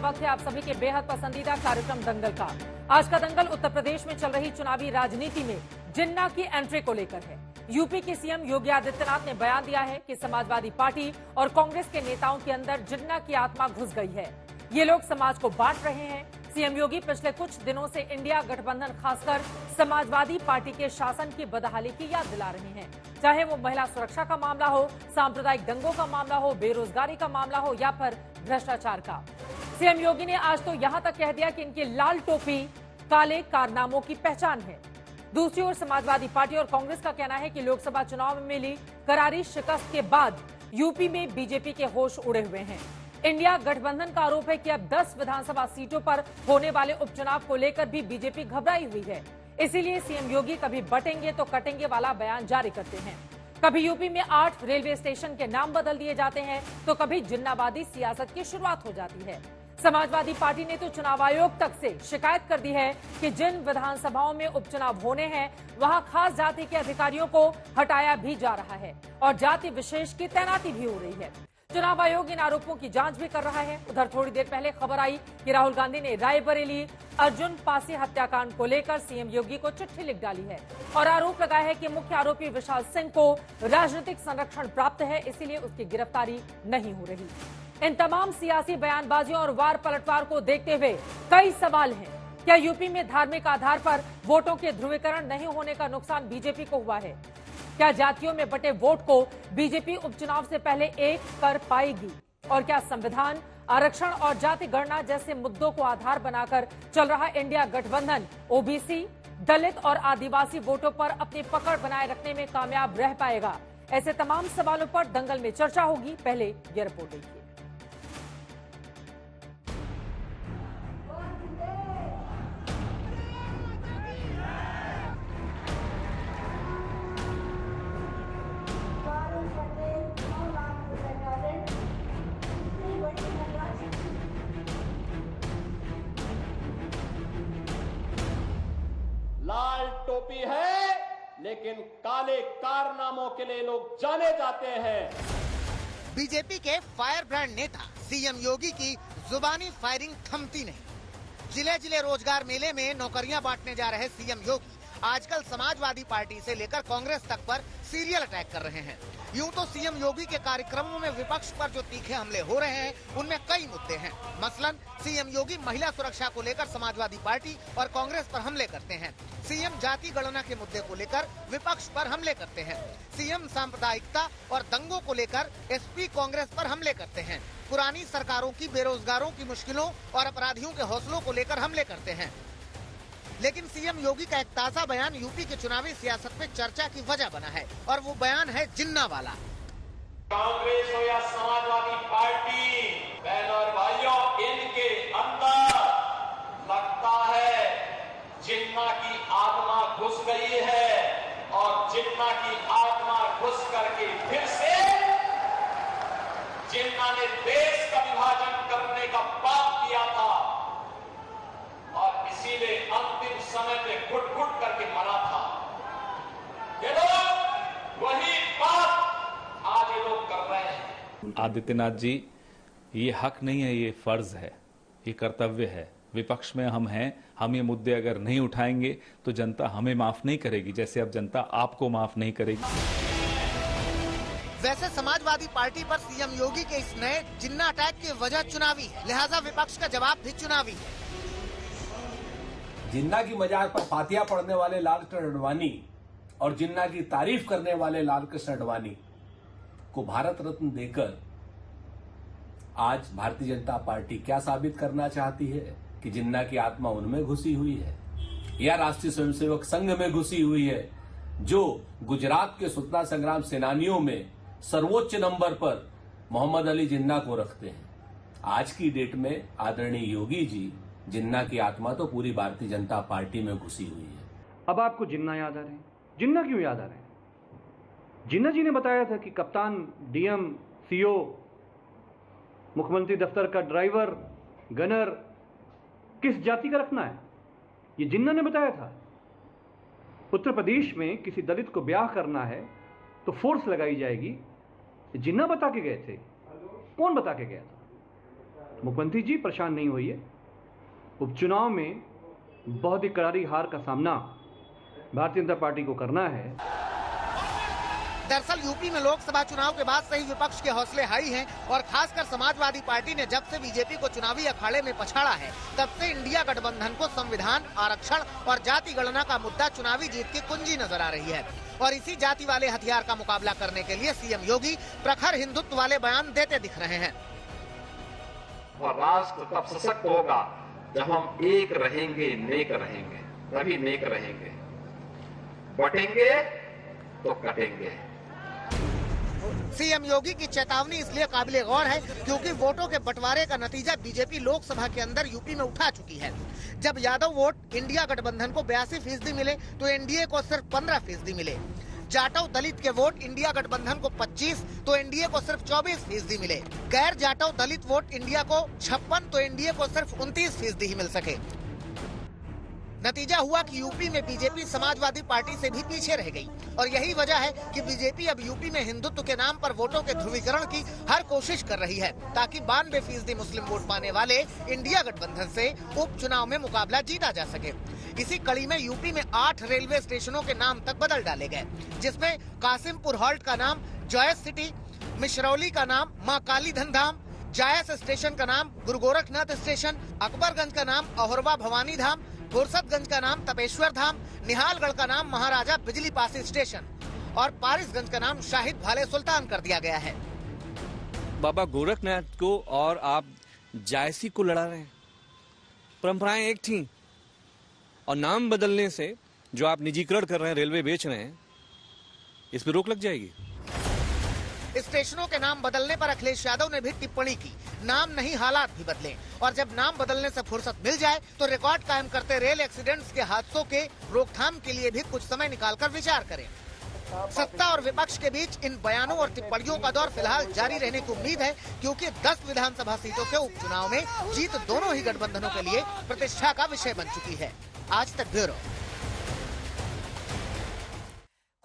वक्त है आप सभी के बेहद पसंदीदा कार्यक्रम दंगल का। आज का दंगल उत्तर प्रदेश में चल रही चुनावी राजनीति में जिन्ना की एंट्री को लेकर है। यूपी के सीएम योगी आदित्यनाथ ने बयान दिया है कि समाजवादी पार्टी और कांग्रेस के नेताओं के अंदर जिन्ना की आत्मा घुस गई है। ये लोग समाज को बांट रहे हैं। सीएम योगी पिछले कुछ दिनों से इंडिया गठबंधन खासकर समाजवादी पार्टी के शासन की बदहाली की याद दिला रहे हैं। चाहे वो महिला सुरक्षा का मामला हो, सांप्रदायिक दंगों का मामला हो, बेरोजगारी का मामला हो या फिर भ्रष्टाचार का। सीएम योगी ने आज तो यहां तक कह दिया कि इनकी लाल टोपी काले कारनामों की पहचान है। दूसरी ओर समाजवादी पार्टी और कांग्रेस का कहना है कि लोकसभा चुनाव में मिली करारी शिकस्त के बाद यूपी में बीजेपी के होश उड़े हुए हैं। इंडिया गठबंधन का आरोप है कि अब 10 विधानसभा सीटों पर होने वाले उपचुनाव को लेकर भी बीजेपी घबराई हुई है। इसीलिए सीएम योगी कभी बटेंगे तो कटेंगे वाला बयान जारी करते हैं। कभी यूपी में 8 रेलवे स्टेशन के नाम बदल दिए जाते हैं तो कभी जिन्नावादी सियासत की शुरुआत हो जाती है। समाजवादी पार्टी ने तो चुनाव आयोग तक से शिकायत कर दी है कि जिन विधानसभाओं में उपचुनाव होने हैं वहां खास जाति के अधिकारियों को हटाया भी जा रहा है और जाति विशेष की तैनाती भी हो रही है। चुनाव आयोग इन आरोपों की जांच भी कर रहा है। उधर थोड़ी देर पहले खबर आई कि राहुल गांधी ने रायबरेली अर्जुन पासी हत्याकांड को लेकर सीएम योगी को चिट्ठी लिख डाली है और आरोप लगाया है कि मुख्य आरोपी विशाल सिंह को राजनीतिक संरक्षण प्राप्त है, इसीलिए उसकी गिरफ्तारी नहीं हो रही। इन तमाम सियासी बयानबाजियों और वार पलटवार को देखते हुए कई सवाल हैं। क्या यूपी में धार्मिक आधार पर वोटों के ध्रुवीकरण नहीं होने का नुकसान बीजेपी को हुआ है? क्या जातियों में बटे वोट को बीजेपी उपचुनाव से पहले एक कर पाएगी? और क्या संविधान, आरक्षण और जाति गणना जैसे मुद्दों को आधार बनाकर चल रहा इंडिया गठबंधन ओबीसी, दलित और आदिवासी वोटों पर अपनी पकड़ बनाए रखने में कामयाब रह पाएगा? ऐसे तमाम सवालों पर दंगल में चर्चा होगी। पहले ये रिपोर्ट देखिए। लाल टोपी है लेकिन काले कारनामों के लिए लोग जाने जाते हैं। बीजेपी के फायर ब्रांड नेता सीएम योगी की जुबानी फायरिंग थमती नहीं। जिले जिले रोजगार मेले में नौकरियां बांटने जा रहे सीएम योगी आजकल समाजवादी पार्टी से लेकर कांग्रेस तक पर सीरियल अटैक कर रहे हैं। यूं तो सीएम योगी के कार्यक्रमों में विपक्ष पर जो तीखे हमले हो रहे हैं उनमें कई मुद्दे हैं। मसलन सीएम योगी महिला सुरक्षा को लेकर समाजवादी पार्टी और कांग्रेस पर हमले करते हैं। सीएम जाति गणना के मुद्दे को लेकर विपक्ष पर हमले करते हैं। सीएम सांप्रदायिकता और दंगों को लेकर एसपी कांग्रेस पर हमले करते हैं। पुरानी सरकारों की बेरोजगारों की मुश्किलों और अपराधियों के हौसलों को लेकर हमले करते हैं। लेकिन सीएम योगी का एक ताजा बयान यूपी के चुनावी सियासत में चर्चा की वजह बना है और वो बयान है जिन्ना वाला। कांग्रेस हो या समाजवादी पार्टी, बहनों और भाइयों, इनके अंदर लगता है जिन्ना की आत्मा घुस गई है और जिन्ना की आत्मा घुस करके फिर से जिन्ना ने देश का विभाजन करने का पाप किया था और इसीलिए अंतिम समय पे घुट घुट करके मरा था। ये लोग वही बात आज ये लोग कर रहे हैं। आदित्यनाथ जी, ये हक नहीं है, ये फर्ज है, ये कर्तव्य है। विपक्ष में हम हैं, हम ये मुद्दे अगर नहीं उठाएंगे तो जनता हमें माफ नहीं करेगी, जैसे अब जनता आपको माफ नहीं करेगी। वैसे समाजवादी पार्टी पर सीएम योगी के इस नए जिन्ना अटैक की वजह चुनावी है, लिहाजा विपक्ष का जवाब भी चुनावी है। जिन्ना की मजाक पर फातिया पढ़ने वाले लालकृष्ण अडवाणी और जिन्ना की तारीफ करने वाले लालकृष्ण अडवाणी को भारत रत्न देकर आज भारतीय जनता पार्टी क्या साबित करना चाहती है कि जिन्ना की आत्मा उनमें घुसी हुई है या राष्ट्रीय स्वयंसेवक संघ में घुसी हुई है, जो गुजरात के स्वतंत्रता संग्राम सेनानियों में सर्वोच्च नंबर पर मोहम्मद अली जिन्ना को रखते हैं। आज की डेट में आदरणीय योगी जी, जिन्ना की आत्मा तो पूरी भारतीय जनता पार्टी में घुसी हुई है। अब आपको जिन्ना याद आ रहे हैं? जिन्ना क्यों याद आ रहे हैं? जिन्ना जी ने बताया था कि कप्तान, डीएम, सीओ, मुख्यमंत्री दफ्तर का ड्राइवर, गनर किस जाति का रखना है, ये जिन्ना ने बताया था। उत्तर प्रदेश में किसी दलित को ब्याह करना है तो फोर्स लगाई जाएगी, जिन्ना बता के गए थे। कौन बता के गया था? मुख्यमंत्री जी परेशान नहीं होइए। उपचुनाव में बहुत ही करारी हार का सामना भारतीय जनता पार्टी को करना है। दरअसल यूपी में लोकसभा चुनाव के बाद से ही विपक्ष के हौसले हाई हैं और खासकर समाजवादी पार्टी ने जब से बीजेपी को चुनावी अखाड़े में पछाड़ा है तब से इंडिया गठबंधन को संविधान, आरक्षण और जाति गणना का मुद्दा चुनावी जीत की कुंजी नजर आ रही है। और इसी जाति वाले हथियार का मुकाबला करने के लिए सीएम योगी प्रखर हिंदुत्व वाले बयान देते दिख रहे हैं। और राष्ट्र तब सशक्त होगा जब हम एक रहेंगे, नेक रहेंगे, तभी नेक रहेंगे। बटेंगे तो कटेंगे। सीएम योगी की चेतावनी इसलिए काबिले गौर है क्योंकि वोटों के बंटवारे का नतीजा बीजेपी लोकसभा के अंदर यूपी में उठा चुकी है। जब यादव वोट इंडिया गठबंधन को 82% मिले तो एनडीए को सिर्फ 15% मिले। जाटव दलित के वोट इंडिया गठबंधन को 25 तो एनडीए को सिर्फ 24% मिले। गैर जाटव दलित वोट इंडिया को 56 तो एनडीए को सिर्फ 29% ही मिल सके। नतीजा हुआ कि यूपी में बीजेपी समाजवादी पार्टी से भी पीछे रह गई और यही वजह है कि बीजेपी अब यूपी में हिंदुत्व के नाम पर वोटों के ध्रुवीकरण की हर कोशिश कर रही है ताकि 92% मुस्लिम वोट पाने वाले इंडिया गठबंधन से उपचुनाव में मुकाबला जीता जा सके। इसी कड़ी में यूपी में 8 रेलवे स्टेशनों के नाम तक बदल डाले गए, जिसमें कासिमपुर हॉल्ट का नाम जॉयस सिटी, मिश्रौली का नाम माँ काली धन धाम, जायस स्टेशन का नाम गुरु गोरखनाथ स्टेशन, अकबरगंज का नाम अहोरवा भवानी धाम, फुर्सतगंज का नाम तपेश्वर धाम, निहालगढ़ का नाम महाराजा बिजली पासी स्टेशन और पारिसगंज का नाम शाहिद भाले सुल्तान कर दिया गया है। बाबा गोरखनाथ को और आप जायसी को लड़ा रहे हैं। परंपराएं एक थी और नाम बदलने से जो आप निजीकरण कर रहे हैं, रेलवे बेच रहे हैं, इस पर रोक लग जाएगी। स्टेशनों के नाम बदलने पर अखिलेश यादव ने भी टिप्पणी की, नाम नहीं हालात भी बदले और जब नाम बदलने से फुर्सत मिल जाए तो रिकॉर्ड कायम करते रेल एक्सीडेंट्स के हादसों के रोकथाम के लिए भी कुछ समय निकालकर विचार करें। सत्ता और विपक्ष के बीच इन बयानों और टिप्पणियों का दौर फिलहाल जारी रहने की उम्मीद है क्योंकि 10 विधानसभा सीटों के उपचुनाव में जीत दोनों ही गठबंधनों के लिए प्रतिष्ठा का विषय बन चुकी है। आज तक ब्यूरो।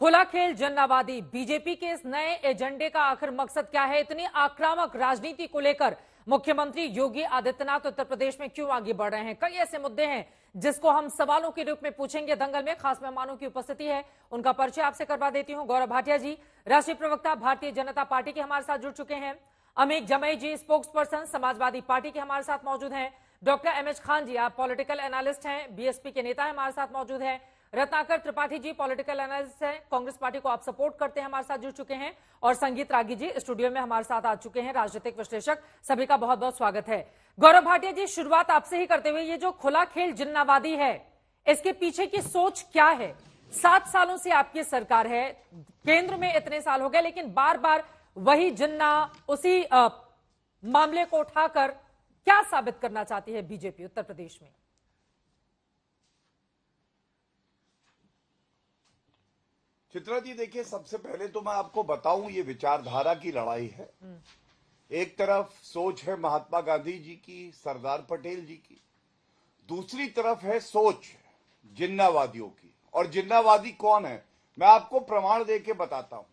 खुला खेल जन्नावादी बीजेपी के इस नए एजेंडे का आखिर मकसद क्या है? इतनी आक्रामक राजनीति को लेकर मुख्यमंत्री योगी आदित्यनाथ उत्तर प्रदेश में क्यों आगे बढ़ रहे हैं? कई ऐसे मुद्दे हैं जिसको हम सवालों के रूप में पूछेंगे। दंगल में खास मेहमानों की उपस्थिति है, उनका परिचय आपसे करवा देती हूं। गौरव भाटिया जी, राष्ट्रीय प्रवक्ता भारतीय जनता पार्टी के हमारे साथ जुड़ चुके हैं। अमित जमई जी, स्पोक्स पर्सन समाजवादी पार्टी के हमारे साथ मौजूद हैं। डॉक्टर एमएच खान जी, आप पॉलिटिकल एनालिस्ट हैं, बीएसपी के नेता हमारे साथ मौजूद हैं। रत्नाकर त्रिपाठी जी, पॉलिटिकल एनालिस्ट हैं, कांग्रेस पार्टी को आप सपोर्ट करते हैं, हमारे साथ जुड़ चुके हैं। और संगीत रागी जी स्टूडियो में हमारे साथ आ चुके हैं, राजनीतिक विश्लेषक। सभी का बहुत बहुत स्वागत है। गौरव भाटिया जी, शुरुआत आपसे ही करते हुए, ये जो खुला खेल जिन्नावादी है, इसके पीछे की सोच क्या है? 7 सालों से आपकी सरकार है, केंद्र में इतने साल हो गए, लेकिन बार बार वही जिन्ना, उसी मामले को उठाकर क्या साबित करना चाहती है बीजेपी उत्तर प्रदेश में? चित्रा जी, देखिए, सबसे पहले तो मैं आपको बताऊं, ये विचारधारा की लड़ाई है। एक तरफ सोच है महात्मा गांधी जी की, सरदार पटेल जी की, दूसरी तरफ है सोच जिन्नावादियों की। और जिन्नावादी कौन है, मैं आपको प्रमाण देके बताता हूं।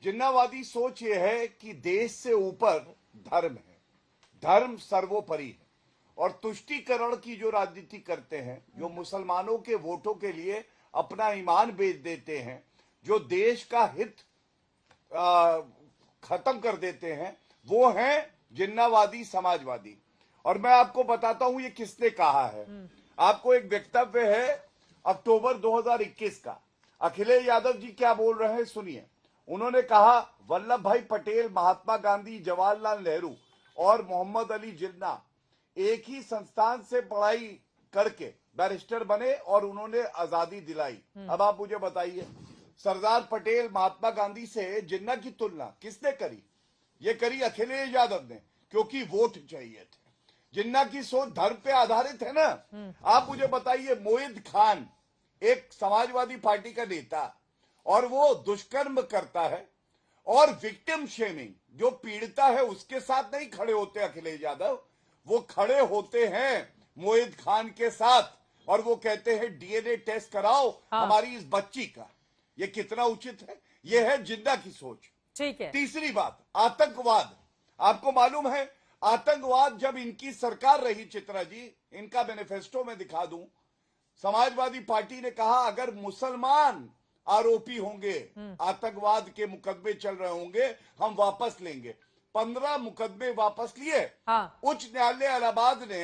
जिन्नावादी सोच ये है कि देश से ऊपर धर्म है, धर्म सर्वोपरि है, और तुष्टीकरण की जो राजनीति करते हैं, जो मुसलमानों के वोटों के लिए अपना ईमान बेच देते हैं, जो देश का हित खत्म कर देते हैं, वो हैं जिन्नावादी समाजवादी। और मैं आपको बताता हूं ये किसने कहा है। आपको एक वक्तव्य है अक्टूबर 2021 का। अखिलेश यादव जी क्या बोल रहे हैं, सुनिए। उन्होंने कहा, वल्लभ भाई पटेल, महात्मा गांधी, जवाहरलाल नेहरू और मोहम्मद अली जिन्ना एक ही संस्थान से पढ़ाई करके बैरिस्टर बने और उन्होंने आजादी दिलाई। अब आप मुझे बताइए, सरदार पटेल, महात्मा गांधी से जिन्ना की तुलना किसने करी? ये करी अखिलेश यादव ने, क्योंकि वोट चाहिए थे। जिन्ना की सोच धर्म पे आधारित है ना। आप मुझे बताइए, मोहित खान एक समाजवादी पार्टी का नेता, और वो दुष्कर्म करता है और विक्टिम शेमिंग, जो पीड़िता है उसके साथ नहीं खड़े होते अखिलेश यादव, वो खड़े होते हैं मोहित खान के साथ, और वो कहते हैं डीएनए टेस्ट कराओ हमारी इस बच्ची का। ये कितना उचित है? ये है जिन्ना की सोच। ठीक है। तीसरी बात, आतंकवाद। आपको मालूम है आतंकवाद जब इनकी सरकार रही, चित्रा जी, इनका मैनिफेस्टो में दिखा दूं, समाजवादी पार्टी ने कहा अगर मुसलमान आरोपी होंगे, आतंकवाद के मुकदमे चल रहे होंगे, हम वापस लेंगे। 15 मुकदमे वापस लिए। हाँ। उच्च न्यायालय इलाहाबाद ने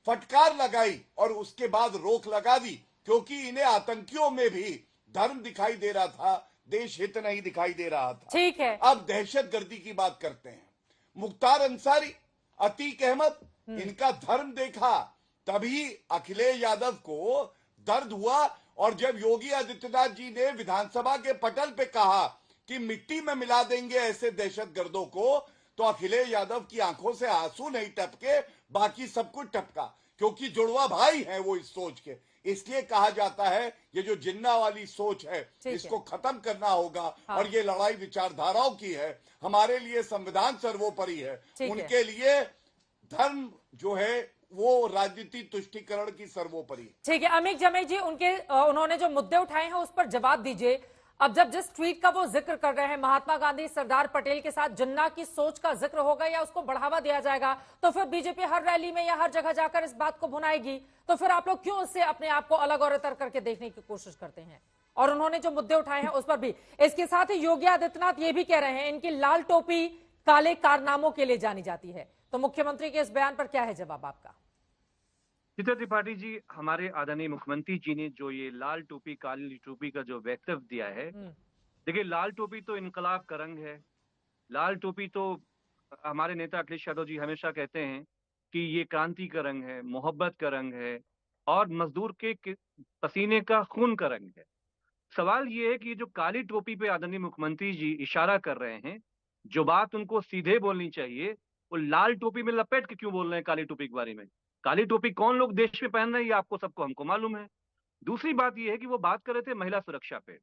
फटकार लगाई और उसके बाद रोक लगा दी, क्योंकि इन्हें आतंकियों में भी धर्म दिखाई दे रहा था, देश हित नहीं दिखाई दे रहा था। ठीक है। अब दहशतगर्दी की बात करते हैं। मुख्तार अंसारी, अतीक अहमद, इनका धर्म देखा तभी अखिलेश यादव को दर्द हुआ। और जब योगी आदित्यनाथ जी ने विधानसभा के पटल पे कहा कि मिट्टी में मिला देंगे ऐसे दहशतगर्दों को, तो अखिलेश यादव की आंखों से आंसू नहीं टपके, बाकी सब कुछ टपका, क्योंकि जुड़वा भाई हैं वो इस सोच के। इसलिए कहा जाता है ये जो जिन्ना वाली सोच है इसको खत्म करना होगा। हाँ। और ये लड़ाई विचारधाराओं की है। हमारे लिए संविधान सर्वोपरि है, उनके लिए धर्म जो है वो राजनीति तुष्टीकरण की सर्वोपरि। ठीक है अमित जमे जी, उन्होंने जो मुद्दे उठाए हैं उस पर जवाब दीजिए। अब जब जिस ट्वीट का वो जिक्र कर रहे हैं, महात्मा गांधी सरदार पटेल के साथ जिन्ना की सोच का जिक्र होगा या उसको बढ़ावा दिया जाएगा, तो फिर बीजेपी हर रैली में या हर जगह जाकर इस बात को भुनाएगी। तो फिर आप लोग क्यों उससे अपने आप को अलग और इतर करके देखने की कोशिश करते हैं? और उन्होंने जो मुद्दे उठाए हैं उस पर भी। इसके साथ ही योगी आदित्यनाथ ये भी कह रहे हैं इनकी लाल टोपी काले कारनामों के लिए जानी जाती है। तो मुख्यमंत्री के इस बयान पर क्या है जवाब आपका? चित्रा त्रिपाठी जी, हमारे आदरणीय मुख्यमंत्री जी ने जो ये लाल टोपी काली टोपी का जो वक्तव्य दिया है, देखिए लाल टोपी तो इनकलाब का रंग है। लाल टोपी तो हमारे नेता अखिलेश यादव जी हमेशा कहते हैं कि ये क्रांति का रंग है, मोहब्बत का रंग है और मजदूर के पसीने का खून का रंग है। सवाल ये है कि जो काली टोपी पे आदरणीय मुख्यमंत्री जी इशारा कर रहे हैं, जो बात उनको सीधे बोलनी चाहिए, वो लाल टोपी में लपेट के क्यों बोल रहे हैं काली टोपी के बारे में? काली टोपी कौन लोग देश में पहन रहे हैं ये आपको सबको हमको मालूम है। दूसरी बात यह है कि वो बात कर रहे थे महिला सुरक्षा पे।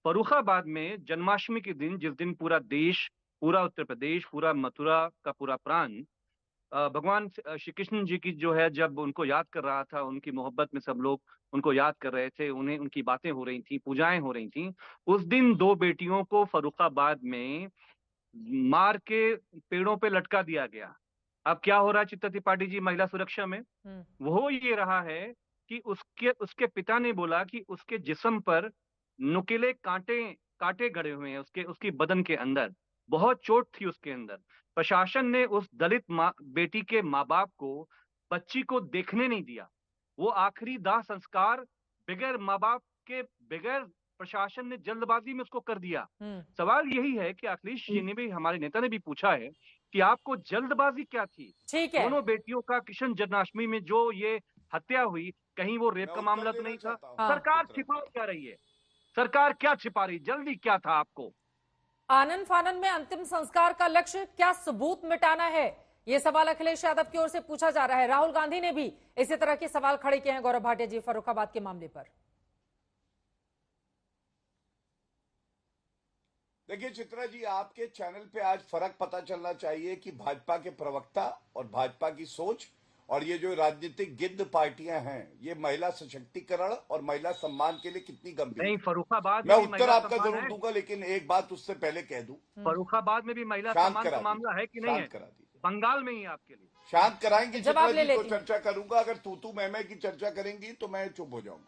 फर्रुखाबाद में जन्माष्टमी के दिन, जिस दिन पूरा देश, पूरा उत्तर प्रदेश, पूरा मथुरा का पूरा प्राण भगवान श्री कृष्ण जी की जो है जब उनको याद कर रहा था, उनकी मोहब्बत में सब लोग उनको याद कर रहे थे, उन्हें उनकी बातें हो रही थी, पूजाएं हो रही थी। उस दिन 2 बेटियों को फर्रुखाबाद में मार के पेड़ों पे लटका दिया गया। अब क्या हो रहा है चित्रा त्रिपाठी जी महिला सुरक्षा में? वो ये रहा है कि उसके पिता ने बोला कि उसके जिस्म पर नुकीले कांटे गड़े हुए हैं, उसकी बदन के अंदर बहुत चोट थी उसके अंदर। प्रशासन ने उस दलित बेटी के माँ बाप को बच्ची को देखने नहीं दिया। वो आखिरी दाह संस्कार बगैर माँ बाप के, बगैर प्रशासन ने जल्दबाजी में उसको कर दिया। सवाल यही है कि अखिलेश जी ने भी, हमारे नेता ने भी पूछा है कि आपको जल्दबाजी क्या थी? ठीक है। दोनों बेटियों का कृष्ण जन्माष्टमी में जो ये हत्या हुई, कहीं वो रेप का मामला तो नहीं था? सरकार छिपा क्या रही है? सरकार क्या छिपा रही? जल्दी क्या था आपको? आनन फानन में अंतिम संस्कार का लक्ष्य क्या सबूत मिटाना है? ये सवाल अखिलेश यादव की ओर से पूछा जा रहा है। राहुल गांधी ने भी इसी तरह के सवाल खड़े किए हैं गौरव भाटिया जी फर्रुखाबाद के मामले पर। देखिए चित्रा जी, आपके चैनल पे आज फर्क पता चलना चाहिए कि भाजपा के प्रवक्ता और भाजपा की सोच और ये जो राजनीतिक गिद्ध पार्टियां हैं, ये महिला सशक्तिकरण और महिला सम्मान के लिए कितनी गंभीर। नहीं, फर्रुखाबाद मैं उत्तर आपका जरूर दूंगा, लेकिन एक बात उससे पहले कह दूं, फर्रुखाबाद में भी महिला सम्मान का मामला है कि नहीं है? करा दीजिए, बंगाल में ही आपके लिए शांत कराएंगे चित्रा जी तो लेती चर्चा करूंगा। अगर तू मैं की चर्चा करेंगी तो मैं चुप हो जाऊंगा।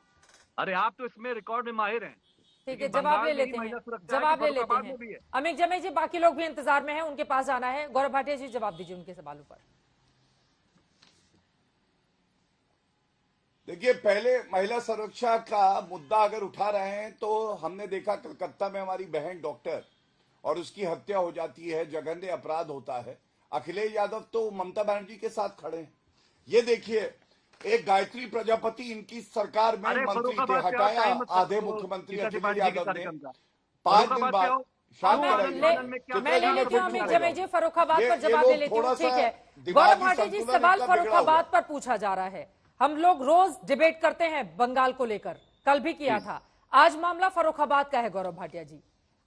अरे आप तो इसमें रिकॉर्ड में माहिर हैं। ठीक है, जवाब ले लेते हैं, जवाब ले लेते हैं। अमित जमे जी बाकी लोग भी इंतजार में हैं, उनके पास जाना है। गौरव भाटिया जी जवाब दीजिए उनके सवालों पर। देखिए, पहले महिला सुरक्षा का मुद्दा अगर उठा रहे हैं तो हमने देखा कलकत्ता में हमारी बहन डॉक्टर और उसकी हत्या हो जाती है, जघन्य अपराध होता है। अखिलेश यादव तो ममता बनर्जी के साथ खड़े हैं। ये देखिए, एक गायत्री प्रजापति इनकी सरकार में मंत्री थे, हटाया आधे मुख्यमंत्री अखिलेश यादव ने। 5 दिन बाद शांत मैं ले लेती हूँ अमित जमे जी, फर्रुखाबाद पर जवाब ले लेती हूँ। ठीक है गौरव भाटिया जी, सवाल फर्रुखाबाद पर पूछा जा रहा है। हम लोग रोज डिबेट करते हैं बंगाल को लेकर, कल भी किया था। आज मामला फर्रुखाबाद का है गौरव भाटिया जी।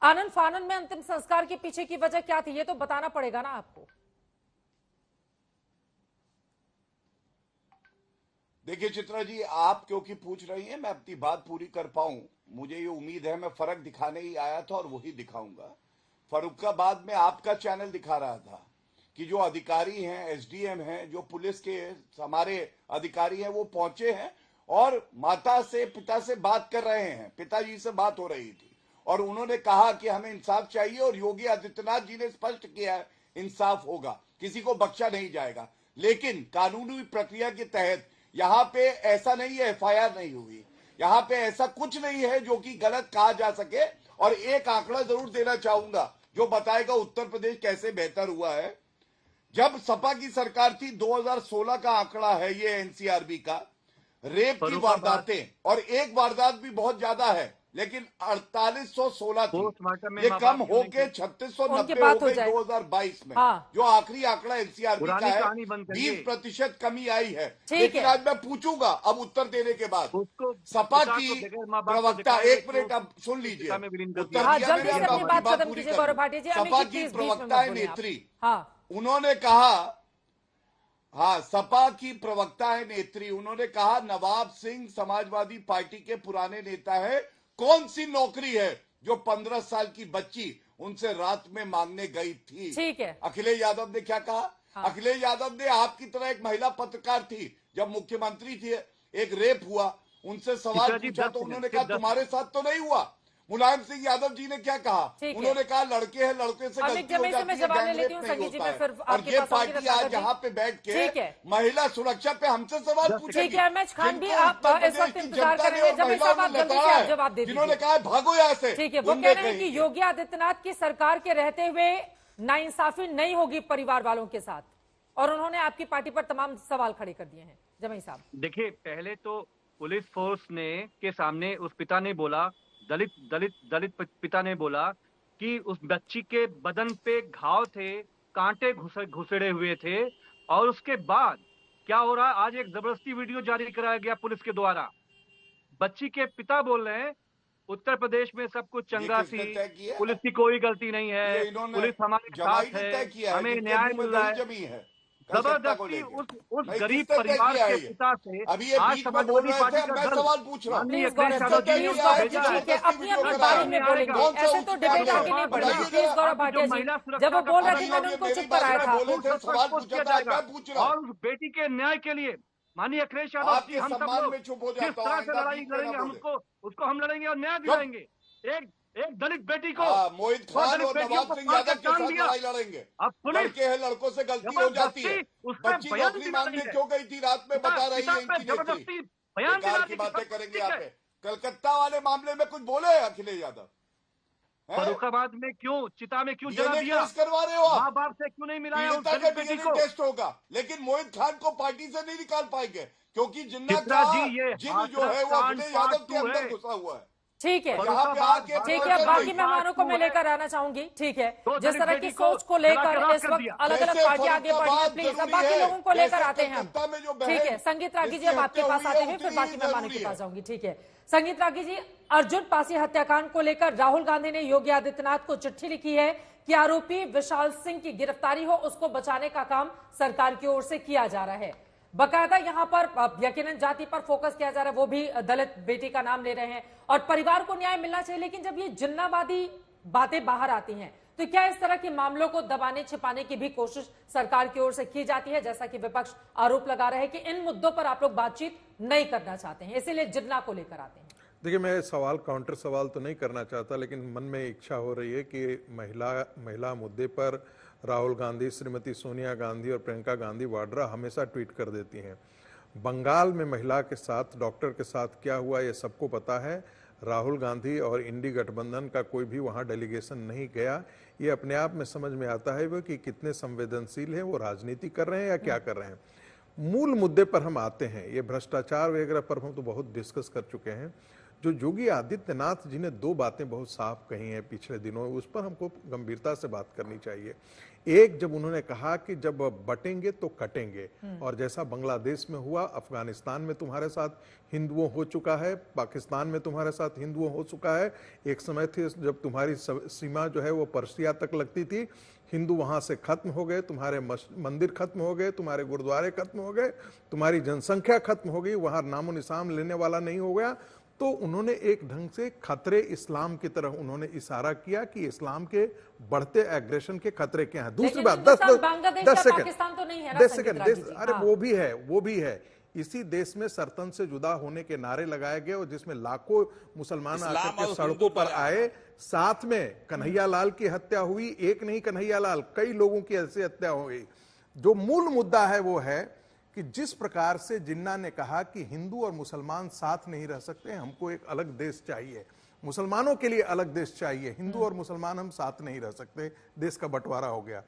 आनंद फानन में अंतिम संस्कार के पीछे की वजह क्या थी, ये तो बताना पड़ेगा ना आपको। देखिए चित्रा जी, आप क्योंकि पूछ रही हैं, मैं अपनी बात पूरी कर पाऊं, मुझे ये उम्मीद है। मैं फर्क दिखाने ही आया था और वही दिखाऊंगा। फर्रुखाबाद में आपका चैनल दिखा रहा था कि जो अधिकारी हैं, एसडीएम हैं, जो पुलिस के हमारे अधिकारी हैं, वो पहुंचे हैं और माता से, पिता से बात कर रहे हैं। पिताजी से बात हो रही थी और उन्होंने कहा कि हमें इंसाफ चाहिए और योगी आदित्यनाथ जी ने स्पष्ट किया है इंसाफ होगा, किसी को बख्शा नहीं जाएगा। लेकिन कानूनी प्रक्रिया के तहत यहाँ पे ऐसा नहीं है, एफआईआर नहीं हुई, यहाँ पे ऐसा कुछ नहीं है जो कि गलत कहा जा सके। और एक आंकड़ा जरूर देना चाहूंगा जो बताएगा उत्तर प्रदेश कैसे बेहतर हुआ है। जब सपा की सरकार थी, 2016 का आंकड़ा है ये एनसीआरबी का, रेप की वारदातें, और एक वारदात भी बहुत ज्यादा है लेकिन 4816 थी, ये कम होके 3690 हो गई 2022 में। हाँ। जो आखिरी आंकड़ा एनसीआरबी का है, 20% कमी आई है। लेकिन आज मैं पूछूंगा अब उत्तर देने के बाद, सपा की प्रवक्ता, एक मिनट अब सुन लीजिए, सपा की प्रवक्ता है नेत्री, उन्होंने कहा, हाँ, सपा की प्रवक्ता है नेत्री, उन्होंने कहा नवाब सिंह समाजवादी पार्टी के पुराने नेता है, कौन सी नौकरी है जो 15 साल की बच्ची उनसे रात में मांगने गई थी। ठीक है। अखिलेश यादव ने क्या कहा? हाँ। अखिलेश यादव ने आपकी तरह एक महिला पत्रकार थी, जब मुख्यमंत्री थे, एक रेप हुआ, उनसे सवाल पूछा तो उन्होंने कहा तुम्हारे साथ तो नहीं हुआ। मुलायम सिंह यादव जी ने क्या कहा? उन्होंने कहा लड़के हैं, लड़के से गलती हो जाती है, गैंगरेप नहीं होता है। और ये पार्टी आज यहाँ पे बैठ के महिला सुरक्षा पे हमसे सवाल पूछेगी। जिन्होंने कहा भागो यहाँ से। ठीक है, वो कह रहे हैं कि योगी आदित्यनाथ की सरकार के रहते हुए नाइंसाफी नहीं होगी परिवार वालों के साथ, और उन्होंने आपकी पार्टी पर तमाम सवाल खड़े कर दिए हैं। जमई साहब देखिए, पहले तो पुलिस फोर्स ने के सामने उस पिता ने बोला, दलित पिता ने बोला कि उस बच्ची के बदन पे घाव थे, कांटे घुसेड़े हुए थे, और उसके बाद क्या हो रहा है, आज एक जबरदस्ती वीडियो जारी कराया गया पुलिस के द्वारा। बच्ची के पिता बोल रहे हैं उत्तर प्रदेश में सब कुछ चंगा सी, पुलिस की कोई गलती नहीं है, पुलिस हमारे साथ है, हमें न्याय मिल रहा है। जबरदस्ती उस गरीब परिवार के पिता से आज समाजवादी पार्टी का सवाल पूछ रहा हूँ। अपनी अपनी बारे में बोलेंगे, ऐसे तो डिबेट आगे नहीं बढ़ेगी। प्लीज गौरव भाटिया जी, जब वो बोल रहे थे मैंने उनको चुप कराया था। और उस बेटी के न्याय के लिए माननीय अखिलेश यादव जी, हम सब लोग किस तरह से लड़ाई लड़ेंगे, हम उसको हम लड़ेंगे और न्याय दिलाएंगे। एक दलित बेटी को, मोहित खान और नवाब सिंह यादव के साथ लड़ाई लड़ेंगे। लड़के हैं, लड़कों से गलती हो जाती है। बच्ची नौकरी मांगने क्यों गई थी रात में, बता रही है इनकी नेत्री। बेकार की बातें करेंगे यहाँ पे। कलकत्ता वाले मामले में कुछ बोले अखिलेश यादव? फरुखाबाद में क्यों, चिता में क्यों जला दिया? करवा रहे हो आप? माँ बाप से क्यों नहीं मिलाया उस दलित बेटी को? टेस्ट होगा, लेकिन मोहित खान को पार्टी से नहीं निकाल पाएंगे क्योंकि जिन्ना का जिन जो है वो अखिलेश यादव के अंदर घुसा हुआ है। ठीक है, ठीक है, बाकी मेहमानों को मैं लेकर आना चाहूंगी। ठीक है, जिस तरह की सोच को लेकर इस वक्त अलग अलग पार्टियां आगे बढ़ी है, प्लीज अब बाकी लोगों को लेकर आते हैं हम। ठीक है, संगीत रागी जी, अब आपके पास आते हैं, फिर बाकी मेहमानों के पास जाऊंगी। ठीक है, संगीत रागी जी, अर्जुन पासी हत्याकांड को लेकर राहुल गांधी ने योगी आदित्यनाथ को चिट्ठी लिखी है कि आरोपी विशाल सिंह की गिरफ्तारी हो, उसको बचाने का काम सरकार की ओर से किया जा रहा है। बकायदा यहाँ पर यकीनन जाति पर फोकस किया जा रहा है, वो भी दलित बेटी का नाम ले रहे हैं, और परिवार को न्याय मिलना चाहिए। लेकिन जब ये जिन्नावादी बातें बाहर आती हैं तो क्या इस तरह के मामलों को दबाने छिपाने की भी कोशिश सरकार की ओर से की जाती है, जैसा कि विपक्ष आरोप लगा रहे हैं कि इन मुद्दों पर आप लोग बातचीत नहीं करना चाहते हैं, इसीलिए जिन्ना को लेकर आते हैं? देखिए, मैं काउंटर सवाल तो नहीं करना चाहता, लेकिन मन में इच्छा हो रही है कि महिला मुद्दे पर राहुल गांधी, श्रीमती सोनिया गांधी और प्रियंका गांधी वाड्रा हमेशा ट्वीट कर देती हैं। बंगाल में महिला के साथ, डॉक्टर के साथ क्या हुआ ये सबको पता है। राहुल गांधी और इंडी गठबंधन का कोई भी वहाँ डेलीगेशन नहीं गया। ये अपने आप में समझ में आता है वो कि कितने संवेदनशील हैं, वो राजनीति कर रहे हैं या क्या कर रहे हैं। मूल मुद्दे पर हम आते हैं, ये भ्रष्टाचार वगैरह पर हम तो बहुत डिस्कस कर चुके हैं। जो योगी आदित्यनाथ जी ने दो बातें बहुत साफ कही हैं पिछले दिनों, उस पर हमको गंभीरता से बात करनी चाहिए। एक, जब उन्होंने कहा कि जब बटेंगे तो कटेंगे, और जैसा बांग्लादेश में हुआ, अफगानिस्तान में तुम्हारे साथ हिंदुओं हो चुका है, पाकिस्तान में तुम्हारे साथ हिंदुओं हो चुका है। एक समय थे जब तुम्हारी सीमा जो है वो पर्सिया तक लगती थी, हिंदू वहां से खत्म हो गए, तुम्हारे मंदिर खत्म हो गए, तुम्हारे गुरुद्वारे खत्म हो गए, तुम्हारी जनसंख्या खत्म हो गई, वहां नामो निशान लेने वाला नहीं हो गया। तो उन्होंने एक ढंग से खतरे इस्लाम की तरफ उन्होंने इशारा किया कि इस्लाम के बढ़ते एग्रेशन के खतरे क्या हैं। दूसरी बात, 10 सेकंड, पाकिस्तान तो नहीं है ना 10 सेकंड, अरे हाँ। वो भी है। इसी देश में सरतन से जुदा होने के नारे लगाए गए और जिसमें लाखों मुसलमान आकर के सड़कों पर आए, साथ में कन्हैया लाल की हत्या हुई, एक नहीं कन्हैया लाल, कई लोगों की ऐसी हत्या हो गई। जो मूल मुद्दा है वो है कि जिस प्रकार से जिन्ना ने कहा कि हिंदू और मुसलमान साथ नहीं रह सकते, हमको एक अलग देश चाहिए, मुसलमानों के लिए अलग देश चाहिए, हिंदू और मुसलमान हम साथ नहीं रह सकते, देश का बंटवारा हो गया।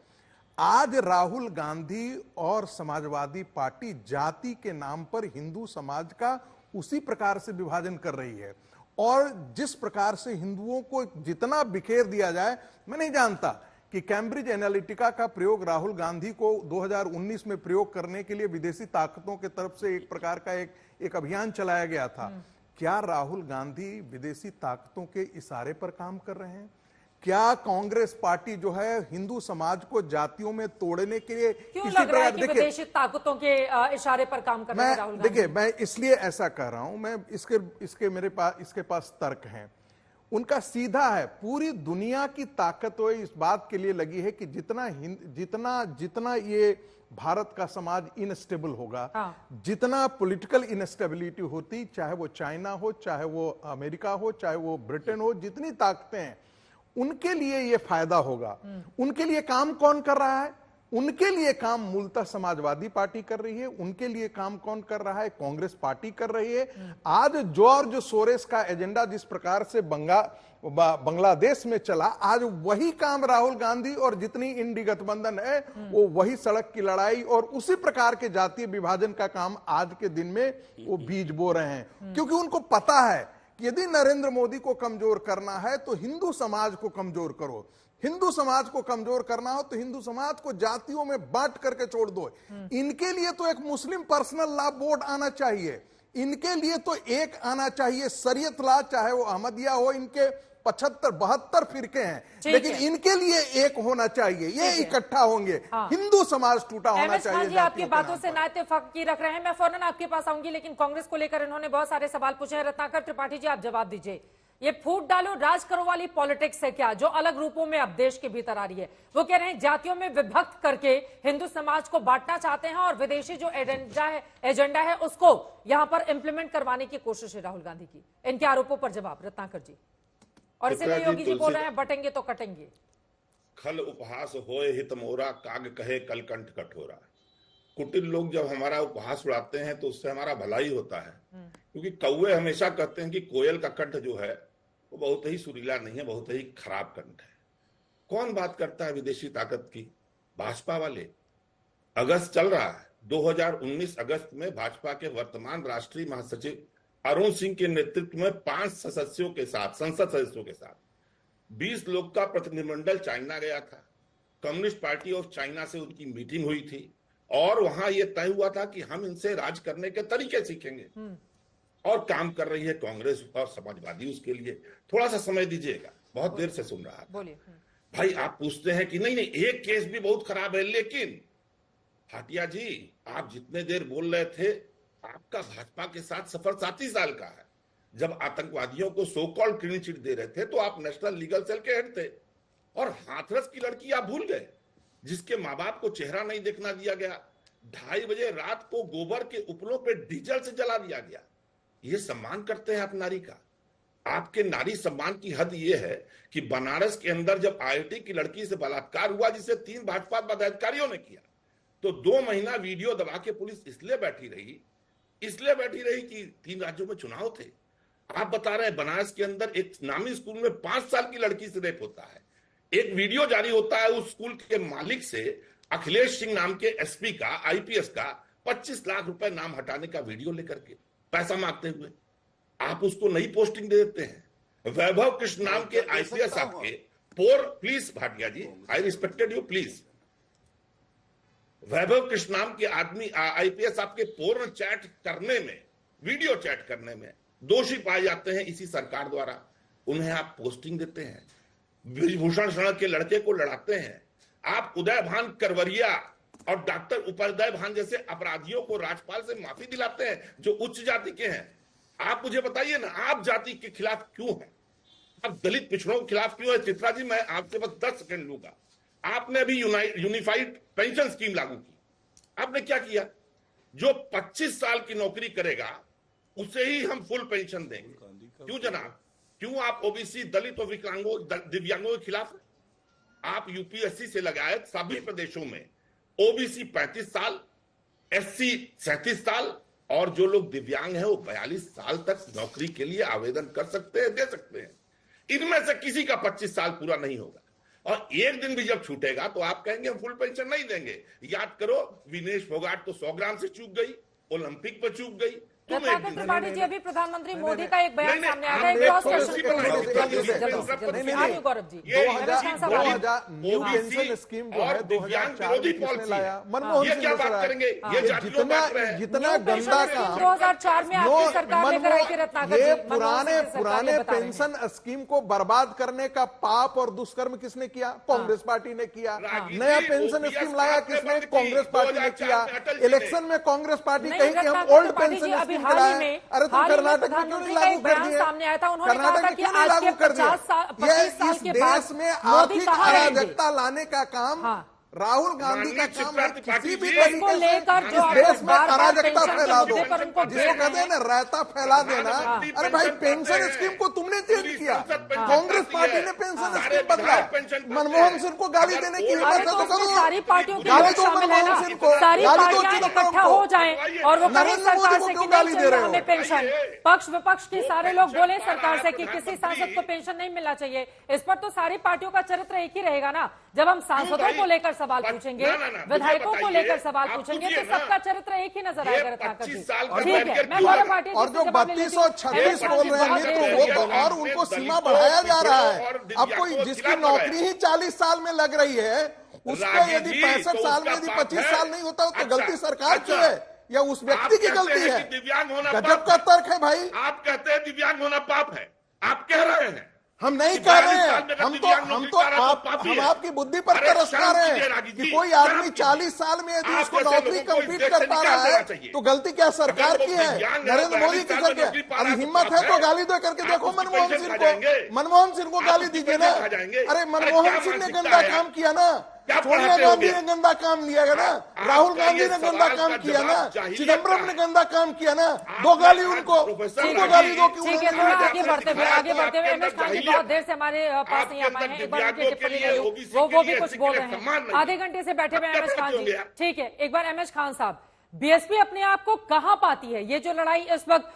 आज राहुल गांधी और समाजवादी पार्टी जाति के नाम पर हिंदू समाज का उसी प्रकार से विभाजन कर रही है, और जिस प्रकार से हिंदुओं को जितना बिखेर दिया जाए, मैं नहीं जानता कि कैम्ब्रिज एनालिटिका का प्रयोग राहुल गांधी को 2019 में प्रयोग करने के लिए विदेशी ताकतों की तरफ से एक प्रकार का एक अभियान चलाया गया था। क्या राहुल गांधी विदेशी ताकतों के इशारे पर काम कर रहे हैं? क्या कांग्रेस पार्टी जो है हिंदू समाज को जातियों में तोड़ने के लिए क्यों लग रहा है कि विदेशी ताकतों के इशारे पर काम कर रहे हैं राहुल गांधी? देखिए, मैं इसलिए ऐसा कह रहा हूं, मैं इसके पास तर्क हैं। उनका सीधा है, पूरी दुनिया की ताकत इस बात के लिए लगी है कि जितना ये भारत का समाज इनस्टेबल होगा, जितना पॉलिटिकल इनस्टेबिलिटी होती, चाहे वो चाइना हो, चाहे वो अमेरिका हो, चाहे वो ब्रिटेन हो, जितनी ताकतें हैं, उनके लिए ये फायदा होगा। उनके लिए काम कौन कर रहा है? उनके लिए काम मूलतः समाजवादी पार्टी कर रही है। उनके लिए काम कौन कर रहा है? कांग्रेस पार्टी कर रही है। आज जॉर्ज सोरेस का एजेंडा जिस प्रकार से बांग्लादेश में चला, आज वही काम राहुल गांधी और जितनी इंडी गठबंधन है वो वही सड़क की लड़ाई और उसी प्रकार के जातीय विभाजन का काम आज के दिन में वो बीज बो रहे हैं। क्योंकि उनको पता है कि यदि नरेंद्र मोदी को कमजोर करना है तो हिंदू समाज को कमजोर करो, हिंदू समाज को कमजोर करना हो तो हिंदू समाज को जातियों में बांट करके छोड़ दो। इनके लिए तो एक मुस्लिम पर्सनल लॉ बोर्ड आना चाहिए, इनके लिए तो एक आना चाहिए शरीयत लॉ, चाहे वो अहमदिया हो, इनके 75-72 फिरके हैं, लेकिन इनके लिए एक होना चाहिए, ये इकट्ठा होंगे। हिंदू समाज टूटा होना चाहिए। जी, आपकी बातों से ना इत्तेफाकी रख रहे हैं, मैं फौरन आपके पास आऊंगी, लेकिन कांग्रेस को लेकर इन्होंने बहुत सारे सवाल पूछे हैं। रत्नाकर त्रिपाठी जी, आप जवाब दीजिए। ये फूट डालो राज करो वाली पॉलिटिक्स है क्या, जो अलग रूपों में अब देश के भीतर आ रही है? वो कह रहे हैं जातियों में विभक्त करके हिंदू समाज को बांटना चाहते हैं और विदेशी जो एजेंडा है उसको यहां पर इंप्लीमेंट करवाने की कोशिश है राहुल गांधी की। इनके आरोपों पर जवाब रत्नाकर जी। और इसीलिए योगी जी बोल रहे हैं बटेंगे तो कटेंगे। खल उपहास होए हित मोरा, काग कहे कलकंठ कठोरा। कुटिल लोग जब हमारा उपहास उड़ाते हैं तो उससे हमारा भला ही होता है, क्योंकि कौवे हमेशा कहते हैं कि कोयल का कंठ जो है वो बहुत ही सुरीला नहीं है, बहुत ही खराब कंठ है। कौन बात करता है विदेशी ताकत की? भाजपा वाले। अगस्त चल रहा है, 2019 अगस्त में भाजपा के वर्तमान राष्ट्रीय महासचिव अरुण सिंह के नेतृत्व में 5 सदस्यों के साथ, संसद सदस्यों के साथ 20 लोग का प्रतिनिधिमंडल चाइना गया था। कम्युनिस्ट पार्टी ऑफ चाइना से उनकी मीटिंग हुई थी और वहां यह तय हुआ था कि हम इनसे राज करने के तरीके सीखेंगे। और काम कर रही है कांग्रेस और समाजवादी उसके लिए। थोड़ा सा समय दीजिएगा, बहुत देर से सुन रहा था। भाई आप पूछते हैं कि नहीं एक केस भी बहुत खराब है, लेकिन भाटिया जी आप जितने देर बोल रहे थे, आपका भाजपा के साथ सफर 37 साल का है। जब आतंकवादियों को सो कॉल्ड क्लीन चिट दे रहे थे तो आप नेशनल लीगल सेल के हेड थे, और हाथरस की लड़की आप भूल गए जिसके माँ बाप को चेहरा नहीं देखना दिया गया। 2:30 बजे रात को गोबर के उपलों पे डीजल से जला दिया गया। ये सम्मान करते हैं आप नारी का? आपके नारी सम्मान की हद ये है कि बनारस के अंदर जब आईआईटी की लड़की से बलात्कार हुआ जिसे 3 भाजपा पदाधिकारियों ने किया, तो 2 महीना वीडियो दबा के पुलिस इसलिए बैठी रही कि 3 राज्यों में चुनाव थे। आप बता रहे हैं बनारस के अंदर एक नामी स्कूल में 5 साल की लड़की से रेप होता है, एक वीडियो जारी होता है उस स्कूल के मालिक से, अखिलेश सिंह नाम के एसपी का, आईपीएस का 25 लाख रुपए नाम हटाने का वीडियो लेकर के पैसा मांगते हुए। आप उसको नई पोस्टिंग दे देते हैं। वैभव कृष्ण नाम के आईपीएस आपके please Bhatia ji, I respected you, please. Vaibhav Krishna नाम के आदमी आईपीएस आपके पोर्न चैट करने में, वीडियो चैट करने में दोषी पाए जाते हैं इसी सरकार द्वारा। उन्हें आप पोस्टिंग देते हैं। ब्रिजभूषण शरण के लड़के को लड़ाते हैं। आप उदय भान करवरिया और डॉक्टर उपाध्याय भान जैसे अपराधियों को राज्यपाल से माफी दिलाते हैं जो उच्च जाति के हैं। आप मुझे बताइए ना, आप जाति के खिलाफ क्यों है? आप दलित पिछड़ों के खिलाफ क्यों है? चित्रा जी, मैं आपसे बस 10 सेकंड लूंगा। आपने अभी यूनिफाइड पेंशन स्कीम लागू की, आपने क्या किया? जो 25 साल की नौकरी करेगा उसे ही हम फुल पेंशन देंगे। क्यों जनाब? क्यों आप ओबीसी, दलित और विकलांगों, दिव्यांगों के खिलाफ? आप यूपीएससी से लगाए सभी प्रदेशों में ओबीसी 35 साल, एससी 37 साल और जो लोग दिव्यांग हैं वो 42 साल तक नौकरी के लिए आवेदन कर सकते हैं, दे सकते हैं। इनमें से किसी का 25 साल पूरा नहीं होगा और एक दिन भी जब छूटेगा तो आप कहेंगे हम फुल पेंशन नहीं देंगे। याद करो, विनेश फोगाट तो 100 ग्राम से चूक गई, ओलंपिक पर चूक गई। रत्नाकर त्रिपाठी जी, अभी प्रधानमंत्री मोदी का एक बयान सामने आया है, cross question Gaurav ji, 2000 new pension scheme जो है 2004 में किसने लाया? मनमोहन सिंह ने लाया। जितना गंदा काम 2004 में आपकी सरकार लेकर आई थी रत्नाकर ये जी, पुराने पेंशन स्कीम को बर्बाद करने का पाप और दुष्कर्म किसने किया? कांग्रेस पार्टी ने किया। नया पेंशन स्कीम लाया किसने? कांग्रेस पार्टी ने किया। इलेक्शन में कांग्रेस पार्टी कही कि हम ओल्ड पेंशन स्कीम चलाए। अरे तुम कर्नाटक में क्यों नहीं लागू कर दिए? कर्नाटक में क्यों नहीं लागू कर दिया? ये इस देश में आर्थिक अराजकता लाने का काम राहुल गांधी का काम है। किसी भी तरीके से इस देश में अराजकता फैला दो, जिसको कहते हैं ना रायता फैला देना। अरे भाई, पेंशन स्कीम को तुमने चेंज किया, कांग्रेस पार्टी ने पेंशन स्कीम बदला। मनमोहन सिंह को गाली देने की हिम्मत है तो करो, सारी पार्टियों के गाली लोग दो शामिल है ना, मनमोहन सिंह को, सारी गाली दो पार्टियां चिदंबरम इकट्ठा को। हो जाएं और वो कहें नरेंद्र सरकार मोदी को से कि क्यों नहीं गाली दे चाहिए रहे हो? हमें पेंशन। पक्ष विपक्ष के सारे लोग बोले सरकार से कि किसी सांसद को पेंशन नहीं मिलना चाहिए। इस पर तो सारी पार्टियों का चरित्र एक ही रहेगा ना। जब हम सांसदों को लेकर सवाल पूछेंगे, विधायकों को लेकर सवाल पूछेंगे, तो सबका चरित्र एक ही नजर आएगा रत्नाकर जी। ठीक है, मैं गौरव भाटिया और जो 32 और 36 बोल रहे हैं वो और उनको सीमा बढ़ाया जा रहा है। अब कोई जिसकी नौकरी ही 40 साल में लग रही है, उसको यदि 65 साल में यदि 25 साल नहीं होता तो गलती सरकार की है या उस व्यक्ति की गलती है? दिव्यांग होना गजब का तर्क है भाई। आप कहते हैं दिव्यांग होना पाप है, आप कह रहे हैं। हम नहीं कह रहे हैं, हम आपकी बुद्धि पर तरस खा रहे हैं कि कोई आदमी 40 साल में यदि उसको नौकरी कंप्लीट कर पा रहा है तो गलती क्या सरकार की है? नरेंद्र मोदी की सरकार। अब हिम्मत है तो गाली दे करके देखो मनमोहन सिंह को। मनमोहन सिंह को गाली दीजिए ना। अरे मनमोहन सिंह ने गंदा काम किया ना, सोनिया गांधी ने गंदा काम लिया ना, राहुल गांधी ने गंदा काम किया ना, चिदंबरम ने गंदा काम किया ना। दो गाली उनको गाली दो। ठीक है, थोड़ा आगे बढ़ते हुए एमएस खान जी बहुत देर से हमारे पास नहीं आ पाए हैं। एक बार उनकी टिप्पणी ले लूं, वो भी कुछ बोल रहे हैं। आधे घंटे से बैठे हुए एमएस खान जी। ठीक है, एक बार एमएस खान साहब, बीएसपी अपने आप को कहां पाती है? ये जो लड़ाई इस वक्त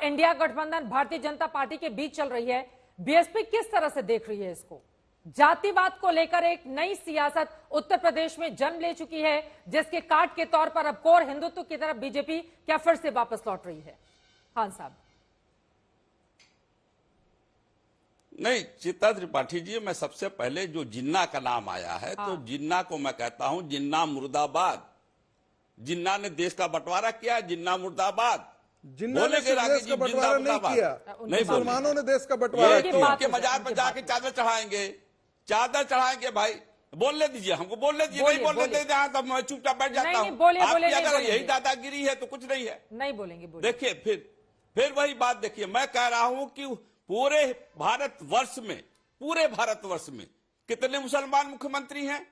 इंडिया गठबंधन भारतीय जनता पार्टी के बीच चल रही है, बीएसपी किस तरह से देख रही है इसको? जातिवाद को लेकर एक नई सियासत उत्तर प्रदेश में जन्म ले चुकी है, जिसके काट के तौर पर अब कोर हिंदुत्व की तरफ बीजेपी क्या फिर से वापस लौट रही है? खान साहब। नहीं, चित्रा त्रिपाठी जी, मैं सबसे पहले जो जिन्ना का नाम आया है तो जिन्ना को मैं कहता हूं जिन्ना मुर्दाबाद। जिन्ना ने देश का बंटवारा किया, जिन्ना मुर्दाबाद। जिन्ना ने देश का बंटवारा नहीं किया, मुसलमानों ने देश का बंटवारा किया। उनके मजार पर जाके चादर चढ़ाएंगे भाई। बोलने दीजिए, हमको बोलने दीजिए। नहीं बोलने दीजिए तो मैं चुपचाप बैठ जाता हूँ। आपकी अगर यही दादागिरी है तो कुछ नहीं है। नहीं बोलेंगे। देखिए, फिर वही बात देखिए, मैं कह रहा हूं कि पूरे भारतवर्ष में कितने मुसलमान मुख्यमंत्री हैं?